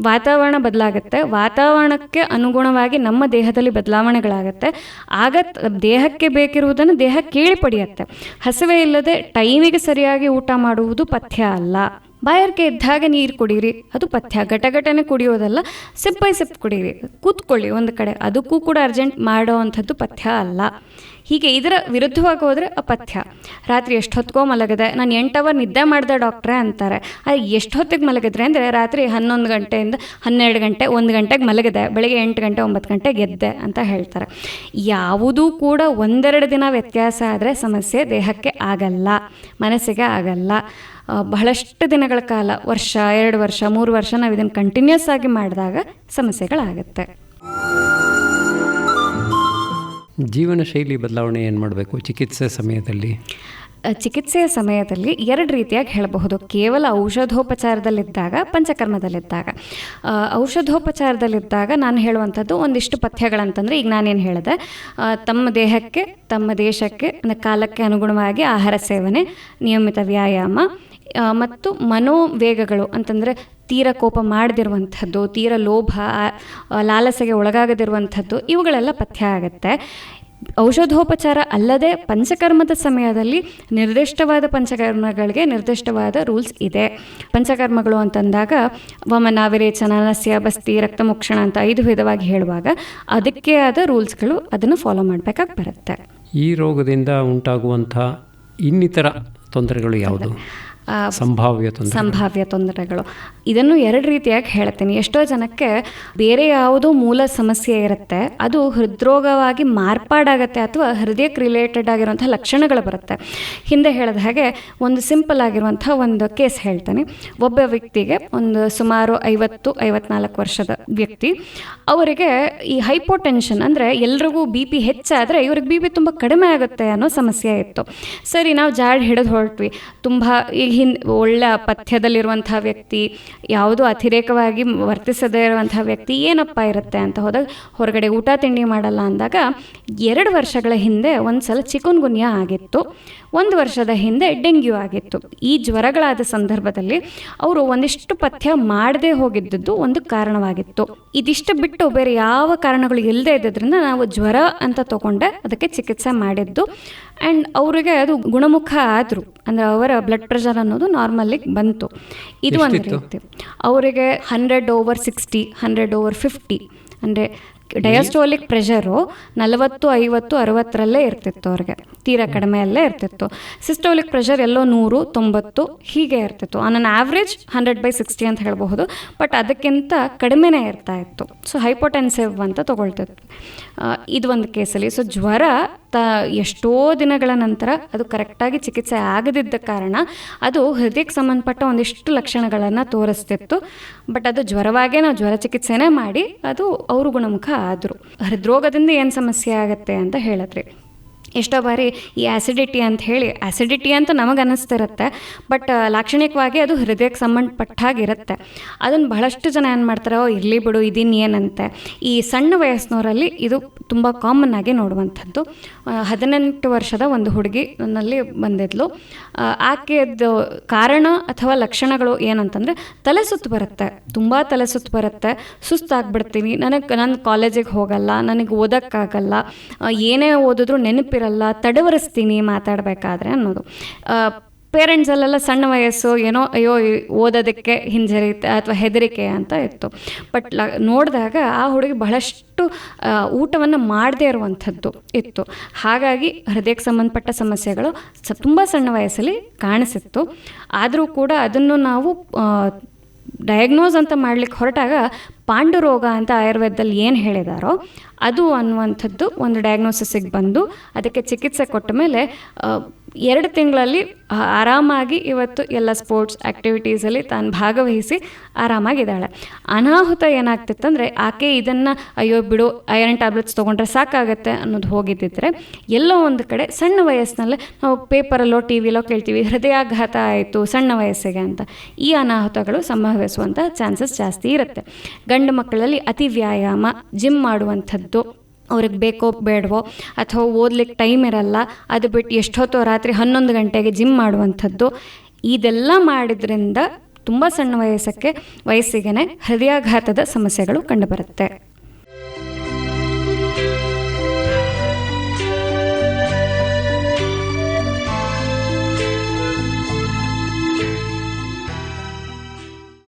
ವಾತಾವರಣ ಬದಲಾಗುತ್ತೆ, ವಾತಾವರಣಕ್ಕೆ ಅನುಗುಣವಾಗಿ ನಮ್ಮ ದೇಹದಲ್ಲಿ ಬದಲಾವಣೆಗಳಾಗುತ್ತೆ. ಆಗ ದೇಹಕ್ಕೆ ಬೇಕಿರುವುದನ್ನು ದೇಹ ಕೇಳಿ ಪಡೆಯುತ್ತೆ. ಹಸಿವೆ ಇಲ್ಲದೆ ಟೈಮಿಗೆ ಸರಿಯಾಗಿ ಊಟ ಮಾಡುವುದು ಪಥ್ಯ ಅಲ್ಲ. ಬಾಯಾರಿಕೆ ಇದ್ದಾಗ ನೀರು ಕುಡೀರಿ, ಅದು ಪಥ್ಯ. ಘಟಘಟನೆ ಕುಡಿಯೋದಲ್ಲ, ಸಿಪ್ ಬೈ ಸಿಪ್ ಕುಡೀರಿ, ಕೂತ್ಕೊಳ್ಳಿ ಒಂದು ಕಡೆ, ಅದಕ್ಕೂ ಕೂಡ ಅರ್ಜೆಂಟ್ ಮಾಡೋ ಅಂಥದ್ದು ಪಥ್ಯ ಅಲ್ಲ. ಹೀಗೆ ಇದರ ವಿರುದ್ಧವಾಗಿ ಹೋದರೆ ಅಪಥ್ಯ. ರಾತ್ರಿ ಎಷ್ಟು ಹೊತ್ತಿಗೋ ಮಲಗಿದೆ, ನಾನು 8 ಅವರ್ ನಿದ್ದೆ ಮಾಡಿದೆ ಡಾಕ್ಟ್ರೇ ಅಂತಾರೆ. ಅದು ಎಷ್ಟು ಹೊತ್ತಿಗೆ ಮಲಗಿದ್ರೆ ಅಂದರೆ ರಾತ್ರಿ 11 ಗಂಟೆಯಿಂದ 12 ಗಂಟೆ 1 ಗಂಟೆಗೆ ಮಲಗಿದೆ, ಬೆಳಗ್ಗೆ 8 ಗಂಟೆ 9 ಗಂಟೆಗೆ ಎದ್ದೆ ಅಂತ ಹೇಳ್ತಾರೆ. ಯಾವುದೂ ಕೂಡ ಒಂದೆರಡು ದಿನ ವ್ಯತ್ಯಾಸ ಆದರೆ ಸಮಸ್ಯೆ ದೇಹಕ್ಕೆ ಆಗಲ್ಲ, ಮನಸ್ಸಿಗೆ ಆಗಲ್ಲ. ಬಹಳಷ್ಟು ದಿನಗಳ ಕಾಲ, ವರ್ಷ 2 ವರ್ಷ 3 ವರ್ಷ ನಾವು ಇದನ್ನು ಕಂಟಿನ್ಯೂಸ್ ಆಗಿ ಮಾಡಿದಾಗ ಸಮಸ್ಯೆಗಳಾಗುತ್ತೆ. ಜೀವನ ಶೈಲಿ ಬದಲಾವಣೆ ಏನು ಮಾಡಬೇಕು ಚಿಕಿತ್ಸೆ ಸಮಯದಲ್ಲಿ? ಚಿಕಿತ್ಸೆಯ ಸಮಯದಲ್ಲಿ 2 ರೀತಿಯಾಗಿ ಹೇಳಬಹುದು. ಕೇವಲ ಔಷಧೋಪಚಾರದಲ್ಲಿದ್ದಾಗ, ಪಂಚಕರ್ಮದಲ್ಲಿದ್ದಾಗ. ಔಷಧೋಪಚಾರದಲ್ಲಿದ್ದಾಗ ನಾನು ಹೇಳುವಂಥದ್ದು ಒಂದಿಷ್ಟು ಪಥ್ಯಗಳಂತಂದರೆ, ಈಗ ನಾನೇನು ಹೇಳಿದೆ, ತಮ್ಮ ದೇಹಕ್ಕೆ ತಮ್ಮ ದೇಶಕ್ಕೆ ಕಾಲಕ್ಕೆ ಅನುಗುಣವಾಗಿ ಆಹಾರ ಸೇವನೆ, ನಿಯಮಿತ ವ್ಯಾಯಾಮ ಮತ್ತು ಮನೋವೇಗಗಳು ಅಂತಂದರೆ ತೀರ ಕೋಪ ಮಾಡದಿರುವಂಥದ್ದು, ತೀರ ಲೋಭ ಲಾಲಸೆಗೆ ಒಳಗಾಗದಿರುವಂಥದ್ದು, ಇವುಗಳೆಲ್ಲ ಪಥ್ಯ ಆಗುತ್ತೆ. ಔಷಧೋಪಚಾರ ಅಲ್ಲದೆ ಪಂಚಕರ್ಮದ ಸಮಯದಲ್ಲಿ ನಿರ್ದಿಷ್ಟವಾದ ಪಂಚಕರ್ಮಗಳಿಗೆ ನಿರ್ದಿಷ್ಟವಾದ ರೂಲ್ಸ್ ಇದೆ. ಪಂಚಕರ್ಮಗಳು ಅಂತಂದಾಗ ವಮನ, ವಿರೇಚನ, ನಸ್ಯ, ಬಸ್ತಿ, ರಕ್ತಮೋಕ್ಷಣ ಅಂತ 5 ವಿಧವಾಗಿ ಹೇಳುವಾಗ ಅದಕ್ಕೆ ಆದ ರೂಲ್ಸ್ಗಳು, ಅದನ್ನು ಫಾಲೋ ಮಾಡಬೇಕಾಗಿ ಬರುತ್ತೆ. ಈ ರೋಗದಿಂದ ಉಂಟಾಗುವಂಥ ಇನ್ನಿತರ ತೊಂದರೆಗಳು ಯಾವುದು? ಸಂಭಾವ್ಯ ತೊಂದರೆಗಳು ಇದನ್ನು 2 ರೀತಿಯಾಗಿ ಹೇಳ್ತೀನಿ. ಎಷ್ಟೋ ಜನಕ್ಕೆ ಬೇರೆ ಯಾವುದೋ ಮೂಲ ಸಮಸ್ಯೆ ಇರುತ್ತೆ, ಅದು ಹೃದ್ರೋಗವಾಗಿ ಮಾರ್ಪಾಡಾಗತ್ತೆ ಅಥವಾ ಹೃದಯಕ್ಕೆ ರಿಲೇಟೆಡ್ ಆಗಿರುವಂಥ ಲಕ್ಷಣಗಳು ಬರುತ್ತೆ. ಹಿಂದೆ ಹೇಳಿದ ಹಾಗೆ ಒಂದು ಸಿಂಪಲ್ ಆಗಿರುವಂಥ ಒಂದು ಕೇಸ್ ಹೇಳ್ತೀನಿ. ಒಬ್ಬ ವ್ಯಕ್ತಿಗೆ ಒಂದು ಸುಮಾರು 50-54 ವರ್ಷದ ವ್ಯಕ್ತಿ, ಅವರಿಗೆ ಈ ಹೈಪೋಟೆನ್ಷನ್ ಅಂದರೆ ಎಲ್ರಿಗೂ BP ಹೆಚ್ಚಾದರೆ ಇವ್ರಿಗೆ BP ತುಂಬ ಕಡಿಮೆ ಆಗುತ್ತೆ ಅನ್ನೋ ಸಮಸ್ಯೆ ಇತ್ತು. ಸರಿ, ನಾವು ಜಾಡ್ ಹಿಡಿದು ಹೊರಟ್ವಿ. ತುಂಬ ಒಳ್ಳೆ ಪಥ್ಯದಲ್ಲಿರುವಂಥ ವ್ಯಕ್ತಿ, ಯಾವುದೂ ಅತಿರೇಕವಾಗಿ ವರ್ತಿಸದೇ ಇರುವಂಥ ವ್ಯಕ್ತಿ ಏನಪ್ಪ ಇರುತ್ತೆ ಅಂತ ಹೋದಾಗ ಹೊರಗಡೆ ಊಟ ತಿಂಡಿ ಮಾಡಲ್ಲ ಅಂದಾಗ 2 ವರ್ಷಗಳ ಹಿಂದೆ ಒಂದು ಸಲ ಚಿಕುನ್ಗುನ್ಯಾ ಆಗಿತ್ತು, 1 ವರ್ಷದ ಹಿಂದೆ ಡೆಂಗ್ಯೂ ಆಗಿತ್ತು. ಈ ಜ್ವರಗಳಾದ ಸಂದರ್ಭದಲ್ಲಿ ಅವರು ಒಂದಿಷ್ಟು ಪಥ್ಯ ಮಾಡದೆ ಹೋಗಿದ್ದದ್ದು ಒಂದು ಕಾರಣವಾಗಿತ್ತು. ಇದಿಷ್ಟು ಬಿಟ್ಟು ಬೇರೆ ಯಾವ ಕಾರಣಗಳು ಇಲ್ಲದೆ ಇದ್ದದ್ರಿಂದ ನಾವು ಜ್ವರ ಅಂತ ತಗೊಂಡೆ ಅದಕ್ಕೆ ಚಿಕಿತ್ಸೆ ಮಾಡಿದ್ದು. ಆ್ಯಂಡ್ ಅವರಿಗೆ ಅದು ಗುಣಮುಖ ಆದರು, ಅಂದರೆ ಅವರ ಬ್ಲಡ್ ಪ್ರೆಷರ್ ಅನ್ನೋದು ನಾರ್ಮಲ್ಲಿಗೆ ಬಂತು. ಇದು ಒಂದು ರೀತಿ. ಅವರಿಗೆ 100/60, 100/50 ಅಂದರೆ ಡಯಾಸ್ಟೋಲಿಕ್ ಪ್ರೆಷರು 40, 50, 60ರಲ್ಲೇ ಇರ್ತಿತ್ತು ಅವ್ರಿಗೆ, ತೀರಾ ಕಡಿಮೆಯಲ್ಲೇ ಇರ್ತಿತ್ತು. ಸಿಸ್ಟೋಲಿಕ್ ಪ್ರೆಷರ್ ಎಲ್ಲೋ 100, 90 ಹೀಗೆ ಇರ್ತಿತ್ತು. ಆನ್ ಅನ್ ಆವ್ರೇಜ್ 100/60 ಅಂತ ಹೇಳಬಹುದು, ಬಟ್ ಅದಕ್ಕಿಂತ ಕಡಿಮೆನೇ ಇರ್ತಾ ಇತ್ತು. ಸೊ ಹೈಪೋಟೆನ್ಸಿವ್ ಅಂತ ತೊಗೊಳ್ತಿತ್ತು. ಇದು ಒಂದು ಕೇಸಲ್ಲಿ. ಸೊ ಜ್ವರ ಎಷ್ಟೋ ದಿನಗಳ ನಂತರ ಅದು ಕರೆಕ್ಟಾಗಿ ಚಿಕಿತ್ಸೆ ಆಗದಿದ್ದ ಕಾರಣ ಅದು ಹೃದಯಕ್ಕೆ ಸಂಬಂಧಪಟ್ಟ ಒಂದಿಷ್ಟು ಲಕ್ಷಣಗಳನ್ನು ತೋರಿಸ್ತಿತ್ತು. ಬಟ್ ಅದು ಜ್ವರವಾಗೇ ನಾವು ಜ್ವರ ಚಿಕಿತ್ಸೆನೇ ಮಾಡಿ ಅದು ಅವರು ಗುಣಮುಖ ಆದರು. ಹೃದ್ರೋಗದಿಂದ ಏನು ಸಮಸ್ಯೆ ಆಗುತ್ತೆ ಅಂತ ಹೇಳಿದ್ರಿ. ಎಷ್ಟೋ ಬಾರಿ ಈ ಆ್ಯಸಿಡಿಟಿ ಅಂತ ಹೇಳಿ, ಆ್ಯಸಿಡಿಟಿ ಅಂತ ನಮಗೆ ಅನ್ನಿಸ್ತಿರುತ್ತೆ, ಬಟ್ ಲಾಕ್ಷಣಿಕವಾಗಿ ಅದು ಹೃದಯಕ್ಕೆ ಸಂಬಂಧಪಟ್ಟಾಗಿರುತ್ತೆ. ಅದನ್ನು ಬಹಳಷ್ಟು ಜನ ಏನು ಮಾಡ್ತಾರೆ, ಇರಲಿ ಬಿಡು ಇದಿನ್ನು ಏನಂತೆ. ಈ ಸಣ್ಣ ವಯಸ್ಸಿನವರಲ್ಲಿ ಇದು ತುಂಬ ಕಾಮನ್ ಆಗಿ ನೋಡುವಂಥದ್ದು. 18 ವರ್ಷದ ಒಂದು ಹುಡುಗಿ ನನ್ನಲ್ಲಿ ಬಂದಿದ್ಲು. ಆಕೆಯದ್ದು ಕಾರಣ ಅಥವಾ ಲಕ್ಷಣಗಳು ಏನಂತಂದರೆ ತಲೆ ಸುತ್ತು ಬರುತ್ತೆ, ತುಂಬ ತಲೆ ಸುತ್ತು ಬರುತ್ತೆ, ಸುಸ್ತಾಗ್ಬಿಡ್ತೀನಿ, ನಾನು ಕಾಲೇಜಿಗೆ ಹೋಗಲ್ಲ, ನನಗೆ ಓದೋಕ್ಕಾಗಲ್ಲ, ಏನೇ ಓದಿದ್ರು ನೆನಪಿರಲ್ಲ, ತಡವರಿಸ್ತೀನಿ ಮಾತಾಡಬೇಕಾದ್ರೆ ಅನ್ನೋದು. ಪೇರೆಂಟ್ಸಲ್ಲೆಲ್ಲ ಸಣ್ಣ ವಯಸ್ಸು, ಏನೋ ಅಯ್ಯೋ ಓದೋದಕ್ಕೆ ಹಿಂಜರಿತೆ ಅಥವಾ ಹೆದರಿಕೆ ಅಂತ ಇತ್ತು. ಬಟ್ ನೋಡಿದಾಗ ಆ ಹುಡುಗಿ ಬಹಳಷ್ಟು ಊಟವನ್ನು ಮಾಡದೇ ಇರುವಂಥದ್ದು ಇತ್ತು. ಹಾಗಾಗಿ ಹೃದಯಕ್ಕೆ ಸಂಬಂಧಪಟ್ಟ ಸಮಸ್ಯೆಗಳು ತುಂಬ ಸಣ್ಣ ವಯಸ್ಸಲ್ಲಿ ಕಾಣಿಸಿತ್ತು. ಆದರೂ ಕೂಡ ಅದನ್ನು ನಾವು ಡಯಾಗ್ನೋಸ್ ಅಂತ ಮಾಡಲಿಕ್ಕೆ ಹೊರಟಾಗ ಪಾಂಡುರೋಗ ಅಂತ ಆಯುರ್ವೇದದಲ್ಲಿ ಏನು ಹೇಳಿದಾರೋ ಅದು ಅನ್ನುವಂಥದ್ದು ಒಂದು ಡಯಾಗ್ನೋಸಿಸಿಗೆ ಬಂದು ಅದಕ್ಕೆ ಚಿಕಿತ್ಸೆ ಕೊಟ್ಟ ಮೇಲೆ 2 ತಿಂಗಳಲ್ಲಿ ಆರಾಮಾಗಿ ಇವತ್ತು ಎಲ್ಲ ಸ್ಪೋರ್ಟ್ಸ್ ಆ್ಯಕ್ಟಿವಿಟೀಸಲ್ಲಿ ತಾನು ಭಾಗವಹಿಸಿ ಆರಾಮಾಗಿದ್ದಾಳೆ. ಅನಾಹುತ ಏನಾಗ್ತಿತ್ತಂದರೆ ಆಕೆ ಇದನ್ನು ಅಯ್ಯೋ ಬಿಡು ಐರನ್ ಟ್ಯಾಬ್ಲೆಟ್ಸ್ ತೊಗೊಂಡ್ರೆ ಸಾಕಾಗತ್ತೆ ಅನ್ನೋದು ಹೋಗಿದ್ದಿದ್ರೆ ಎಲ್ಲೋ ಒಂದು ಕಡೆ ಸಣ್ಣ ವಯಸ್ಸಿನಲ್ಲೇ ನಾವು ಪೇಪರಲ್ಲೋ ಟಿ ವಿಲೋ ಕೇಳ್ತೀವಿ ಹೃದಯಾಘಾತ ಆಯಿತು ಸಣ್ಣ ವಯಸ್ಸಿಗೆ ಅಂತ. ಈ ಅನಾಹುತಗಳು ಸಂಭವಿಸುವಂಥ ಚಾನ್ಸಸ್ ಜಾಸ್ತಿ ಇರುತ್ತೆ. ಗಂಡು ಮಕ್ಕಳಲ್ಲಿ ಅತಿ ವ್ಯಾಯಾಮ, ಜಿಮ್ ಮಾಡುವಂಥದ್ದು, ಅವ್ರಿಗೆ ಬೇಕೋ ಬೇಡವೋ ಅಥವಾ ಓದ್ಲಿಕ್ಕೆ ಟೈಮ್ ಇರಲ್ಲ, ಅದು ಬಿಟ್ಟು ಎಷ್ಟೊತ್ತೋ ರಾತ್ರಿ 11 ಗಂಟೆಗೆ ಜಿಮ್ ಮಾಡುವಂಥದ್ದು, ಇದೆಲ್ಲ ಮಾಡಿದ್ರಿಂದ ತುಂಬ ಸಣ್ಣ ವಯಸ್ಸಿಗೆ ಹೃದಯಾಘಾತದ ಸಮಸ್ಯೆಗಳು ಕಂಡುಬರುತ್ತೆ.